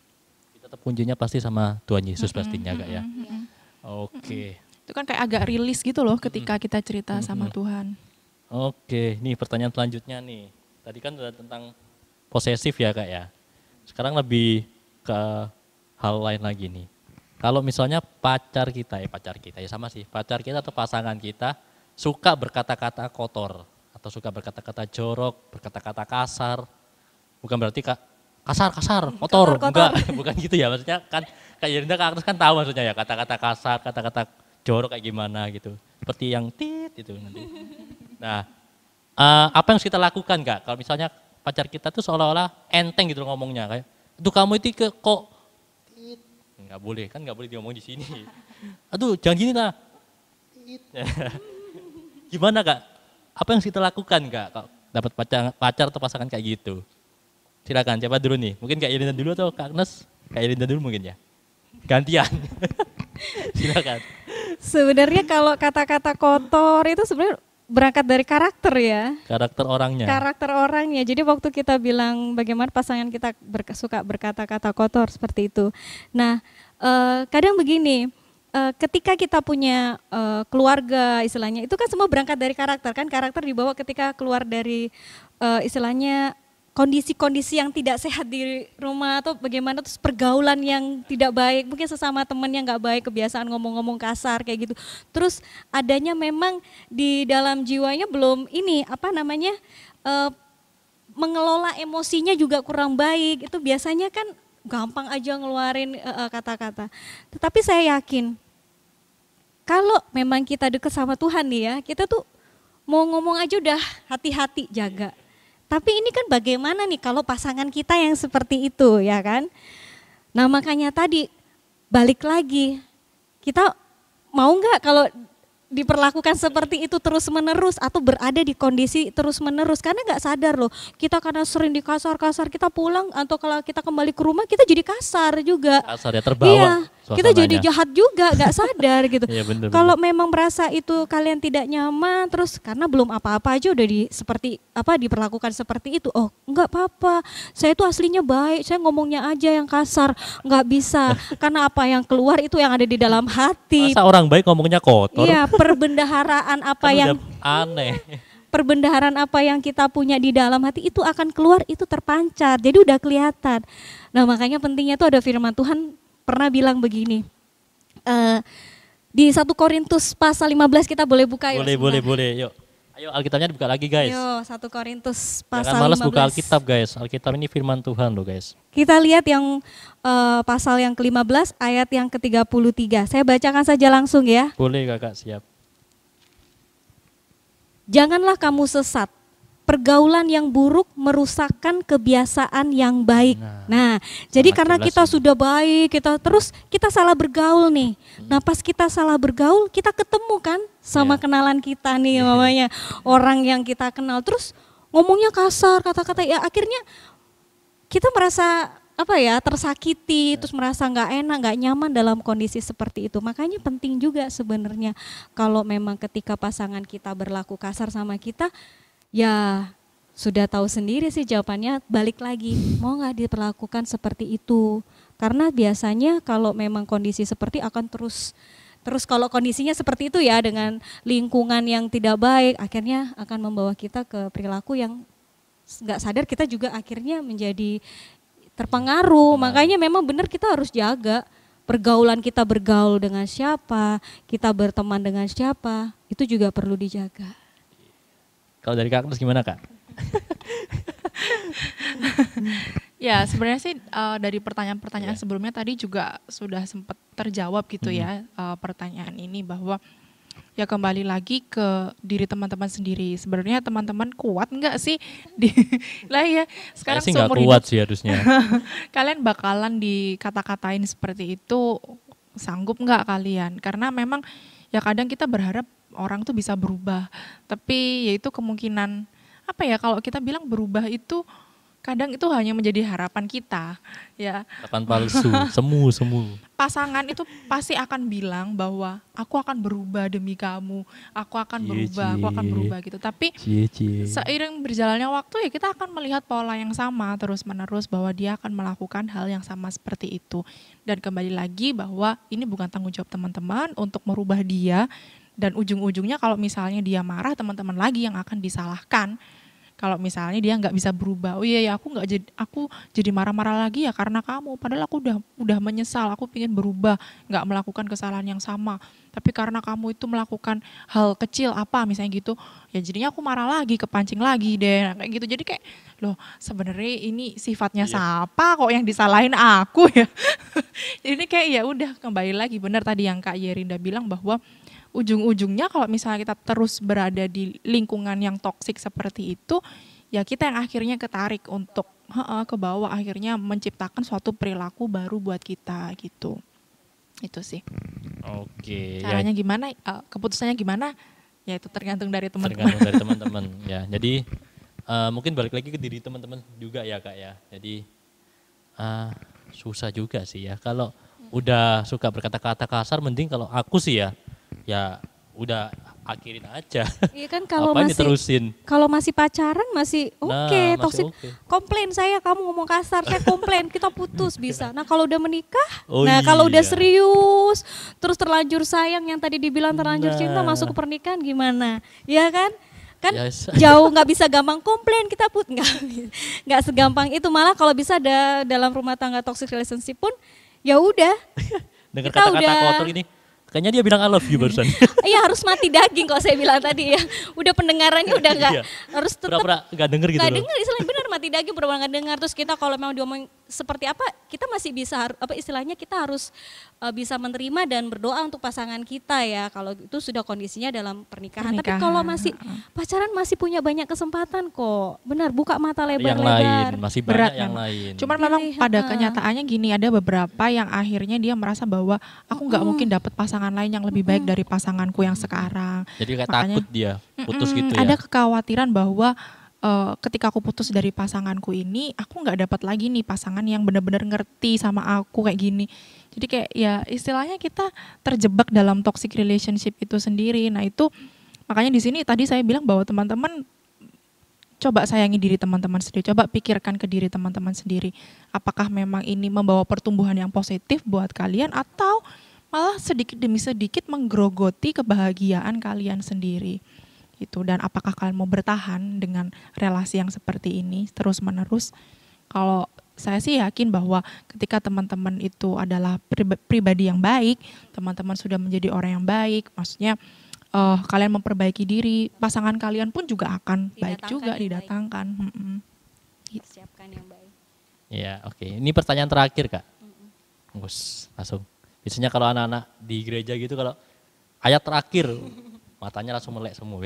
Tetap kuncinya pasti sama Tuhan Yesus pastinya Kak ya. Oke. Itu kan kayak agak rilis gitu loh ketika kita cerita sama Tuhan. Oke, nih pertanyaan selanjutnya nih. Tadi kan udah tentang posesif ya Kak ya. Sekarang lebih ke hal lain lagi nih. Kalau misalnya pacar kita ya sama sih. Pacar kita atau pasangan kita suka berkata-kata kotor atau suka berkata-kata jorok, berkata-kata kasar. Bukan berarti kasar, kotor. Enggak, bukan gitu ya. Maksudnya kan Kak Yerinda, Kak Agnes kan tahu maksudnya ya, kata-kata kasar, kata-kata jorok kayak gimana gitu. Seperti yang tit itu nanti. Nah, apa yang harus kita lakukan Kak? Kalau misalnya pacar kita tuh seolah-olah enteng gitu ngomongnya kayak, "Aduh kamu itu kok tit." Enggak boleh diomong di sini. "Aduh, jangan gini lah." Tit. Gimana Kak? Apa yang harus kita lakukan Kak? Kalau dapat pacar atau pasangan kayak gitu? Silakan, siapa dulu nih? Mungkin Kak Yerinda dulu atau Kak Agnes? Kak Yerinda dulu mungkin ya? Gantian. Silakan. Sebenarnya kalau kata-kata kotor itu sebenarnya berangkat dari karakter ya. Karakter orangnya. Karakter orangnya. Jadi waktu kita bilang bagaimana pasangan kita suka berkata-kata kotor seperti itu. Nah, kadang begini, ketika kita punya keluarga istilahnya, itu kan semua berangkat dari karakter kan. Karakter dibawa ketika keluar dari istilahnya kondisi-kondisi yang tidak sehat di rumah atau bagaimana, terus pergaulan yang tidak baik, mungkin sesama teman yang nggak baik, kebiasaan ngomong-ngomong kasar kayak gitu. Terus adanya memang di dalam jiwanya belum mengelola emosinya juga kurang baik. Itu biasanya kan gampang aja ngeluarin kata-kata. Tetapi saya yakin kalau memang kita dekat sama Tuhan nih ya, kita tuh mau ngomong aja udah hati-hati jaga. Tapi ini kan bagaimana nih kalau pasangan kita yang seperti itu ya kan. Nah makanya tadi balik lagi, kita mau nggak kalau diperlakukan seperti itu terus-menerus atau berada di kondisi terus-menerus karena nggak sadar loh, kita karena sering dikasar-kasar, kita pulang atau kalau kita kembali ke rumah kita jadi kasar juga. Kasar ya, terbawa Iya, kita jadi suasananya. jahat juga, nggak sadar gitu. Iya, bener, Kalau memang merasa itu kalian tidak nyaman, terus karena belum apa-apa aja udah diperlakukan seperti itu, oh nggak apa-apa, saya itu aslinya baik, saya ngomongnya aja yang kasar, nggak bisa, karena apa yang keluar itu yang ada di dalam hati. Masa orang baik ngomongnya kotor? Iya, perbendaharaan apa Kan yang udah aneh. perbendaharaan apa yang kita punya di dalam hati itu akan keluar, itu terpancar. Jadi udah kelihatan. Nah, makanya pentingnya tuh ada firman Tuhan pernah bilang begini. Di 1 Korintus pasal 15 kita boleh buka yuk. Boleh. Yuk. Ayo Alkitabnya dibuka lagi guys. Yo, 1 Korintus Jangan pasal malas 15. buka Alkitab guys. Alkitab ini firman Tuhan loh guys. Kita lihat yang pasal yang ke-15 ayat yang ke-33. Saya bacakan saja langsung ya. Boleh kakak, siap. Janganlah kamu sesat. Pergaulan yang buruk merusakkan kebiasaan yang baik. Nah, jadi karena jelas kita ini. sudah baik, kita salah bergaul nih. Nah, pas kita salah bergaul, kita ketemu kan sama Iya. kenalan kita nih, mamanya orang yang kita kenal. Terus ngomongnya kasar, kata-kata ya akhirnya kita merasa tersakiti, terus merasa nggak enak, nggak nyaman dalam kondisi seperti itu. Makanya penting juga sebenarnya kalau memang ketika pasangan kita berlaku kasar sama kita, ya sudah tahu sendiri sih jawabannya, balik lagi, mau nggak diperlakukan seperti itu. Karena biasanya kalau memang kondisi seperti akan terus kalau kondisinya seperti itu ya dengan lingkungan yang tidak baik, akhirnya akan membawa kita ke perilaku yang nggak sadar kita juga akhirnya menjadi terpengaruh. Makanya memang benar kita harus jaga pergaulan, kita bergaul dengan siapa, kita berteman dengan siapa, itu juga perlu dijaga. Kalau dari Kak Agnes gimana Kak? Ya sebenarnya sih dari pertanyaan-pertanyaan sebelumnya tadi juga sudah sempat terjawab gitu ya pertanyaan ini, bahwa ya kembali lagi ke diri teman-teman sendiri. Sebenarnya teman-teman kuat nggak sih? Lah ya sekarang Saya sih nggak seumur kuat hidup sih harusnya. kalian bakalan dikata-katain seperti itu, sanggup nggak kalian? Karena memang ya kadang kita berharap orang tuh bisa berubah, tapi yaitu kemungkinan kalau kita bilang berubah itu kadang itu hanya menjadi harapan kita ya. Harapan palsu, semu. Pasangan itu pasti akan bilang bahwa aku akan berubah demi kamu, aku akan berubah gitu. Tapi seiring berjalannya waktu ya kita akan melihat pola yang sama terus-menerus, bahwa dia akan melakukan hal yang sama seperti itu. Dan kembali lagi bahwa ini bukan tanggung jawab teman-teman untuk merubah dia, dan ujung-ujungnya kalau misalnya dia marah, teman-teman lagi yang akan disalahkan. Kalau misalnya dia nggak bisa berubah, oh iya ya aku jadi marah-marah lagi ya karena kamu, padahal aku udah menyesal, aku pengen berubah, nggak melakukan kesalahan yang sama, tapi karena kamu itu melakukan hal kecil misalnya gitu, ya jadinya aku marah lagi, kepancing lagi deh, kayak gitu. Jadi kayak loh sebenarnya ini sifatnya siapa kok yang disalahin aku ya. Jadi kayak ya udah kembali lagi, benar tadi yang Kak Yerinda bilang bahwa ujung-ujungnya kalau misalnya kita terus berada di lingkungan yang toksik seperti itu, ya kita yang akhirnya ketarik untuk ke bawah, akhirnya menciptakan suatu perilaku baru buat kita gitu. Itu sih. Oke. Caranya gimana, keputusannya gimana, ya itu tergantung dari teman-teman. Tergantung dari teman-teman ya. Jadi mungkin balik lagi ke diri teman-teman juga ya Kak ya. Jadi susah juga sih ya. Kalau udah suka berkata-kata kasar, mending kalau aku sih ya udah akhirin aja. Iya kan, kalau Apa masih diterusin? kalau masih pacaran masih oke, Nah, masih toksik. oke. Komplain saya, kamu ngomong kasar, saya komplain, kita putus bisa. Nah, kalau udah menikah, Oh kalau udah iya. serius, terus terlanjur sayang, yang tadi dibilang terlanjur cinta, Nah. masuk ke pernikahan gimana? Ya kan? Kan Yes. jauh nggak bisa gampang komplain, kita nggak segampang itu. Malah kalau bisa ada dalam rumah tangga toxic relationship pun ya udah. Dengar Kita kata-kata udah- kotor ini, kayaknya dia bilang I love you barusan. Iya, harus mati daging kalau saya bilang tadi ya. Udah pendengarannya udah nggak, Iya. harus tetap Pura-pura nggak denger gitu nggak loh. dengar, istilahnya benar mati daging benar-benar nggak dengar. Terus kita kalau memang diomong seperti apa, kita masih bisa istilahnya kita harus bisa menerima dan berdoa untuk pasangan kita ya. Kalau itu sudah kondisinya dalam pernikahan. Tapi kalau masih pacaran masih punya banyak kesempatan kok. Benar, buka mata lebar-lebar. Yang lain, masih banyak yang lain. Cuman memang pada kenyataannya gini, ada beberapa yang akhirnya dia merasa bahwa aku nggak mungkin dapat pasangan lain yang lebih baik dari pasanganku yang sekarang. Jadi kayak takut dia putus gitu ya. Ada kekhawatiran bahwa ketika aku putus dari pasanganku ini, aku nggak dapat lagi nih pasangan yang benar-benar ngerti sama aku kayak gini. Jadi kayak ya istilahnya kita terjebak dalam toxic relationship itu sendiri. Nah itu makanya di sini tadi saya bilang bahwa teman-teman coba sayangi diri teman-teman sendiri, coba pikirkan ke diri teman-teman sendiri. Apakah memang ini membawa pertumbuhan yang positif buat kalian atau malah sedikit demi sedikit menggerogoti kebahagiaan kalian sendiri. Itu, dan apakah kalian mau bertahan dengan relasi yang seperti ini terus menerus? Kalau saya sih yakin bahwa ketika teman-teman itu adalah pribadi yang baik, teman-teman sudah menjadi orang yang baik, maksudnya kalian memperbaiki diri, pasangan kalian pun juga akan baik juga, didatangkan. Siapkan yang baik. Ya, oke. Ini pertanyaan terakhir Kak. Langsung. Biasanya kalau anak-anak di gereja gitu kalau ayat terakhir matanya langsung melek semua.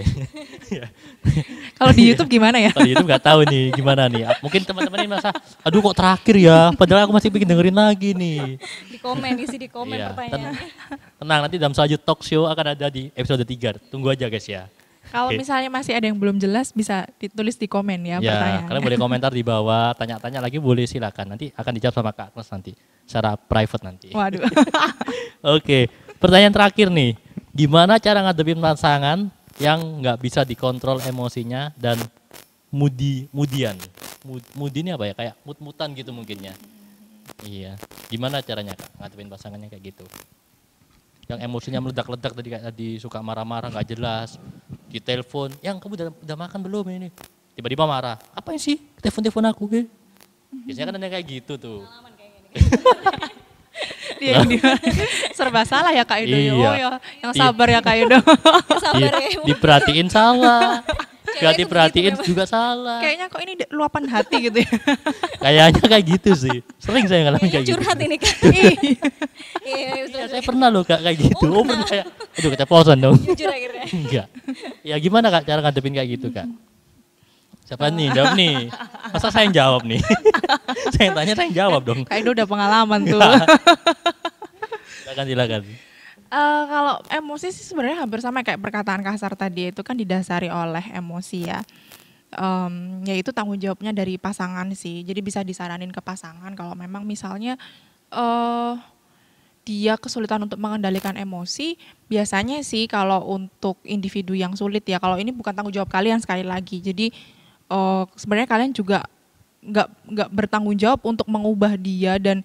Kalau di YouTube gimana ya? Kalau di YouTube nggak tahu nih gimana nih. Mungkin teman-teman ini merasa, aduh kok terakhir ya. Padahal aku masih pengen dengerin lagi nih. Isi di komen pertanyaannya. Tenang, nanti dalam Damsa Youth Talk Show akan ada di episode 3. Tunggu aja guys ya. Kalau misalnya masih ada yang belum jelas bisa ditulis di komen ya pertanyaannya. Kalian boleh komentar di bawah, tanya-tanya lagi boleh silakan. Nanti akan dijawab sama Kak Agnes nanti secara private nanti. Waduh. Oke, pertanyaan terakhir nih. Gimana cara ngadepin pasangan yang nggak bisa dikontrol emosinya dan mudian? Mudi ini apa ya? Kayak mut-mutan gitu mungkin ya. Iya. Gimana caranya Kak ngadepin pasangannya kayak gitu? Yang emosinya meledak-ledak tadi suka marah-marah nggak jelas. Di telepon, yang kamu udah makan belum ini? Tiba-tiba marah. Apa sih? Telepon aku ke? Biasanya kan ada kayak gitu tuh. Dia yang serba salah ya Kak Edo. Iya. Oh ya, yang sabar ya Kak Edo. Sabar ya. Diperhatiin salah. Gak diperhatiin juga salah. Kayaknya kok ini luapan hati gitu ya. Kayaknya kayak gitu sih. Sering saya ngalamin kayak gitu. Curhat ini Kak. Iya, saya pernah loh Kak kayak gitu. Oh pernah kayak, aduh keceplosan dong. Jujur akhirnya. Enggak. Ya gimana Kak cara ngadepin kayak gitu Kak? Siapa nih? Jawab nih. Masa saya yang jawab nih? Saya yang tanya, saya yang jawab dong. Kak Edo udah pengalaman tuh. Silakan. Kalau emosi sih sebenarnya hampir sama kayak perkataan kasar tadi, itu kan didasari oleh emosi ya. Yaitu tanggung jawabnya dari pasangan sih. Jadi bisa disaranin ke pasangan kalau memang misalnya dia kesulitan untuk mengendalikan emosi. Biasanya sih kalau untuk individu yang sulit ya, kalau ini bukan tanggung jawab kalian sekali lagi. Jadi sebenarnya kalian juga nggak bertanggung jawab untuk mengubah dia dan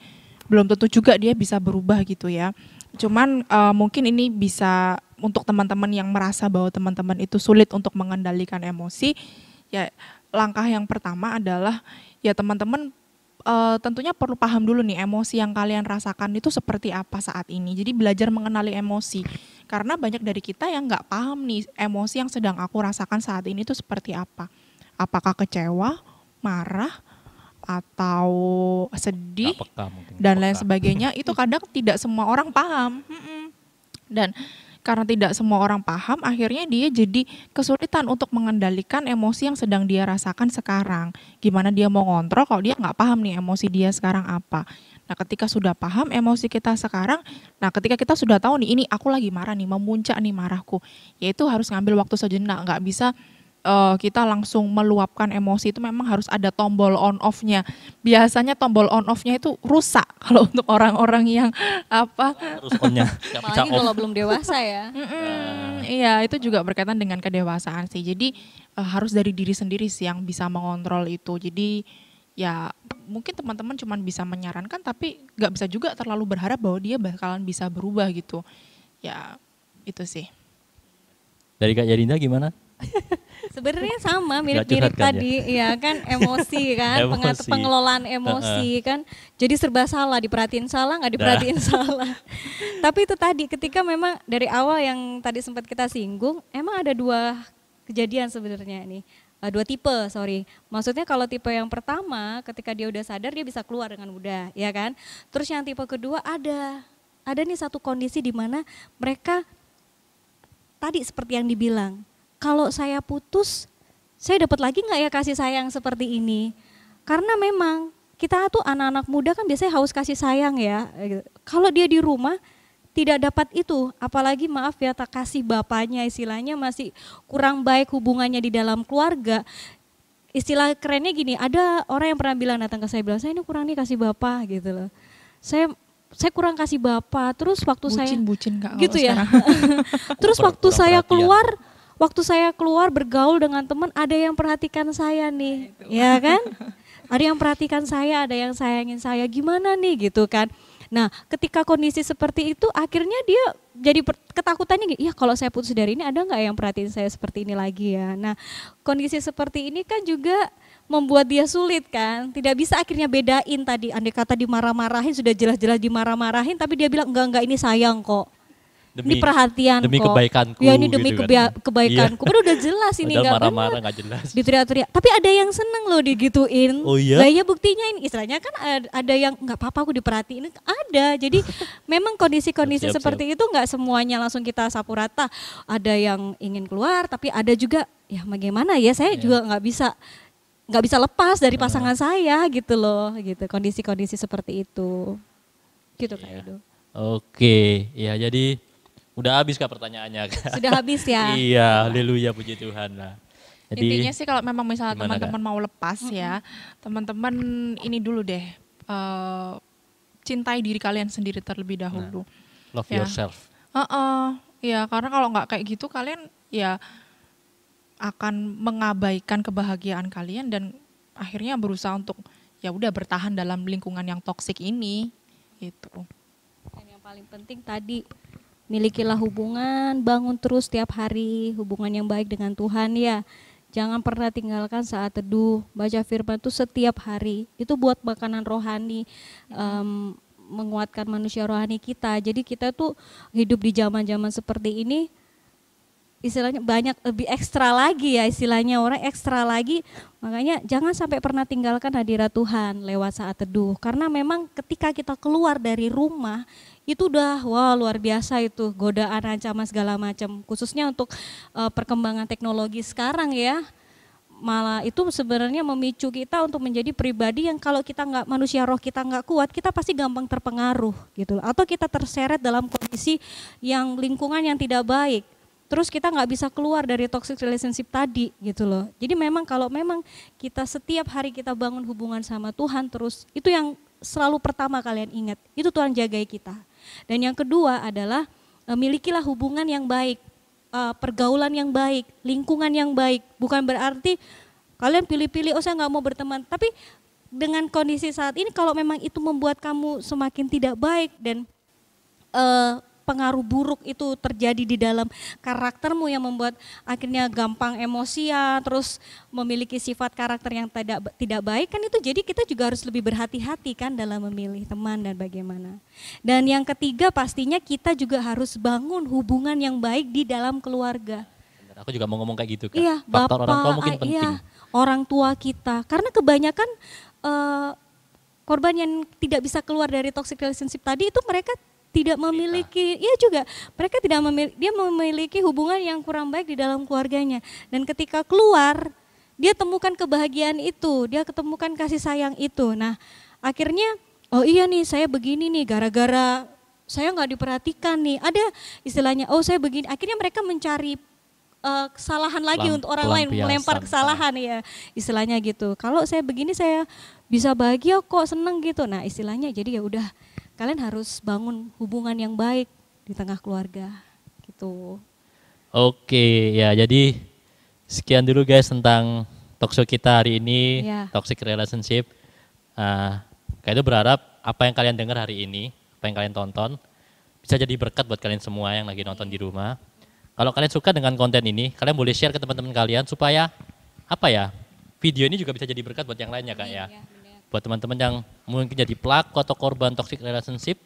belum tentu juga dia bisa berubah gitu ya. Cuman mungkin ini bisa untuk teman-teman yang merasa bahwa teman-teman itu sulit untuk mengendalikan emosi, ya langkah yang pertama adalah ya teman-teman tentunya perlu paham dulu nih emosi yang kalian rasakan itu seperti apa saat ini. Jadi belajar mengenali emosi, karena banyak dari kita yang nggak paham nih emosi yang sedang aku rasakan saat ini itu seperti apa. Apakah kecewa, marah, atau sedih dan lain sebagainya. Itu kadang tidak semua orang paham. Dan karena tidak semua orang paham, akhirnya dia jadi kesulitan untuk mengendalikan emosi yang sedang dia rasakan sekarang. Gimana dia mau ngontrol kalau dia nggak paham nih emosi dia sekarang apa. Nah ketika sudah paham emosi kita sekarang, nah ketika kita sudah tahu nih ini aku lagi marah nih, memuncak nih marahku, yaitu harus ngambil waktu sejenak, nggak bisa kita langsung meluapkan emosi. Itu memang harus ada tombol on off-nya. Biasanya tombol on off-nya itu rusak kalau untuk orang-orang yang harus on-nya. Apalagi kalau belum dewasa ya. Iya, itu juga berkaitan dengan kedewasaan sih. Jadi harus dari diri sendiri sih yang bisa mengontrol itu. Jadi ya mungkin teman-teman cuma bisa menyarankan, tapi nggak bisa juga terlalu berharap bahwa dia bakalan bisa berubah gitu. Ya itu sih. Dari Kak Yarinda gimana? Sebenarnya sama, mirip-mirip tadi, ya kan, emosi kan, pengelolaan emosi kan, jadi serba salah, diperhatiin salah, nggak diperhatiin salah. Tapi itu tadi, ketika memang dari awal yang tadi sempat kita singgung, emang ada dua kejadian sebenarnya nih. dua tipe, sorry. Maksudnya kalau tipe yang pertama ketika dia udah sadar dia bisa keluar dengan mudah, ya kan. Terus yang tipe kedua ada nih satu kondisi di mana mereka tadi seperti yang dibilang, kalau saya putus, saya dapat lagi nggak ya kasih sayang seperti ini? Karena memang kita tuh anak-anak muda kan biasanya haus kasih sayang ya. Kalau dia di rumah tidak dapat itu, apalagi maaf ya tak kasih bapaknya istilahnya masih kurang baik hubungannya di dalam keluarga. Istilah kerennya gini, ada orang yang pernah bilang datang ke saya bilang, saya ini kurang nih kasih bapak gitu loh. Saya kurang kasih bapak, terus waktu Bucin Kak, gitu ya. Terus Kurang waktu saya keluar bergaul dengan teman ada yang perhatikan saya nih, ya kan? Ada yang perhatikan saya, ada yang sayangin saya, gimana nih gitu kan. Nah ketika kondisi seperti itu akhirnya dia jadi ketakutannya gitu, ya kalau saya putus dari ini ada nggak yang perhatiin saya seperti ini lagi ya. Nah kondisi seperti ini kan juga membuat dia sulit kan, tidak bisa akhirnya bedain tadi, andai kata dimarah-marahin sudah jelas-jelas dimarah-marahin tapi dia bilang enggak ini sayang kok. Ini perhatian demi kok. kebaikanku. Ya ini demi gitu kan. kebaikanku. Padahal udah jelas ini Padahal enggak marah-marah nggak jelas. Diteriak-teriak. Tapi ada yang seneng loh digituin. Oh iya? Lah ya buktinya ini istilahnya kan ada yang enggak apa-apa aku diperhatiin. Ada. Jadi memang kondisi-kondisi Siap, seperti itu enggak semuanya langsung kita sapu rata. Ada yang ingin keluar tapi ada juga ya bagaimana ya saya juga nggak bisa lepas dari pasangan saya gitu loh gitu. Kondisi-kondisi seperti itu. Gitu Kak Edo. Oke, ya jadi udah habis Kak pertanyaannya Kak. Sudah habis ya? Iya, haleluya puji Tuhan lah. Jadi, Intinya sih kalau memang misalnya gimana, teman-teman mau lepas ya, teman-teman ini dulu deh, cintai diri kalian sendiri terlebih dahulu. love Ya. yourself. Ya karena kalau nggak kayak gitu kalian ya akan mengabaikan kebahagiaan kalian dan akhirnya berusaha untuk ya udah bertahan dalam lingkungan yang toksik ini, gitu. Dan yang paling penting tadi milikilah hubungan, bangun terus setiap hari hubungan yang baik dengan Tuhan ya. Jangan pernah tinggalkan saat teduh, baca firman itu setiap hari. Itu buat makanan rohani, menguatkan manusia rohani kita. Jadi kita tuh hidup di zaman-zaman seperti ini, istilahnya banyak lebih ekstra lagi ya, istilahnya orang ekstra lagi. Makanya jangan sampai pernah tinggalkan hadirat Tuhan lewat saat teduh. Karena memang ketika kita keluar dari rumah, itu udah wah luar biasa itu godaan ancaman segala macam khususnya untuk perkembangan teknologi sekarang ya, malah itu sebenarnya memicu kita untuk menjadi pribadi yang kalau kita nggak manusia roh kita nggak kuat kita pasti gampang terpengaruh gitu loh. Atau kita terseret dalam kondisi yang lingkungan yang tidak baik terus kita nggak bisa keluar dari toxic relationship tadi gitu loh. Jadi memang kalau memang kita setiap hari kita bangun hubungan sama Tuhan terus itu yang selalu pertama kalian ingat itu Tuhan jagai kita. Dan yang kedua adalah milikilah hubungan yang baik, pergaulan yang baik, lingkungan yang baik. Bukan berarti kalian pilih-pilih, oh saya nggak mau berteman. Tapi dengan kondisi saat ini kalau memang itu membuat kamu semakin tidak baik dan pengaruh buruk itu terjadi di dalam karaktermu yang membuat akhirnya gampang emosian, terus memiliki sifat karakter yang tidak baik kan itu jadi kita juga harus lebih berhati-hati kan dalam memilih teman dan bagaimana. Dan yang ketiga pastinya kita juga harus bangun hubungan yang baik di dalam keluarga. Aku juga mau ngomong kayak gitu Kak. Iya, Faktor orang tua bapak, mungkin penting. iya, orang tua kita. Karena kebanyakan korban yang tidak bisa keluar dari toxic relationship tadi itu mereka tidak memiliki, iya juga mereka tidak memiliki hubungan yang kurang baik di dalam keluarganya. Dan ketika keluar, dia temukan kebahagiaan itu, dia ketemukan kasih sayang itu. Nah akhirnya, oh iya nih saya begini nih gara-gara saya nggak diperhatikan nih. Ada istilahnya, oh saya begini, akhirnya mereka mencari kesalahan lagi untuk orang lain, melempar kesalahan ya istilahnya gitu. Kalau saya begini saya bisa bahagia kok, seneng gitu. Nah istilahnya jadi ya udah kalian harus bangun hubungan yang baik di tengah keluarga gitu. Oke ya jadi sekian dulu guys tentang talkshow kita hari ini, toxic relationship. Kak itu berharap apa yang kalian dengar hari ini, apa yang kalian tonton bisa jadi berkat buat kalian semua yang lagi nonton di rumah. Kalau kalian suka dengan konten ini, kalian boleh share ke teman-teman kalian supaya apa ya, video ini juga bisa jadi berkat buat yang lainnya Kak ya. Buat teman-teman yang mungkin jadi pelaku atau korban toxic relationship,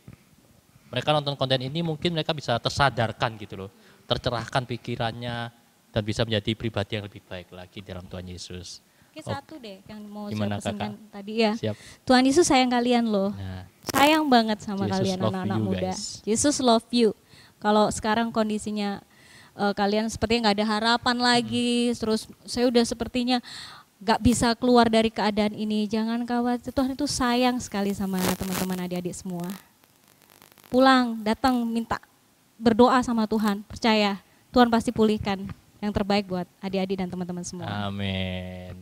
mereka nonton konten ini mungkin mereka bisa tersadarkan gitu loh, tercerahkan pikirannya, dan bisa menjadi pribadi yang lebih baik lagi dalam Tuhan Yesus. Oke, satu deh yang mau Gimana, saya pesankan Kakak? tadi ya. Siap. Tuhan Yesus sayang kalian loh. Nah, Sayang banget sama Jesus kalian love anak-anak you, muda. guys. Jesus love you. Kalau sekarang kondisinya kalian sepertinya nggak ada harapan lagi, terus saya udah sepertinya nggak bisa keluar dari keadaan ini. Jangan khawatir, Tuhan itu sayang sekali sama teman-teman adik-adik semua. Pulang, datang, minta berdoa sama Tuhan. Percaya, Tuhan pasti pulihkan yang terbaik buat adik-adik dan teman-teman semua. amin.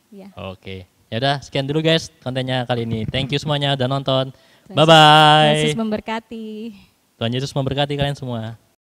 Ya. Oke. Ya udah, sekian dulu guys kontennya kali ini. Thank you semuanya udah nonton. Tuhan Bye-bye. Yesus memberkati. Tuhan Yesus memberkati kalian semua.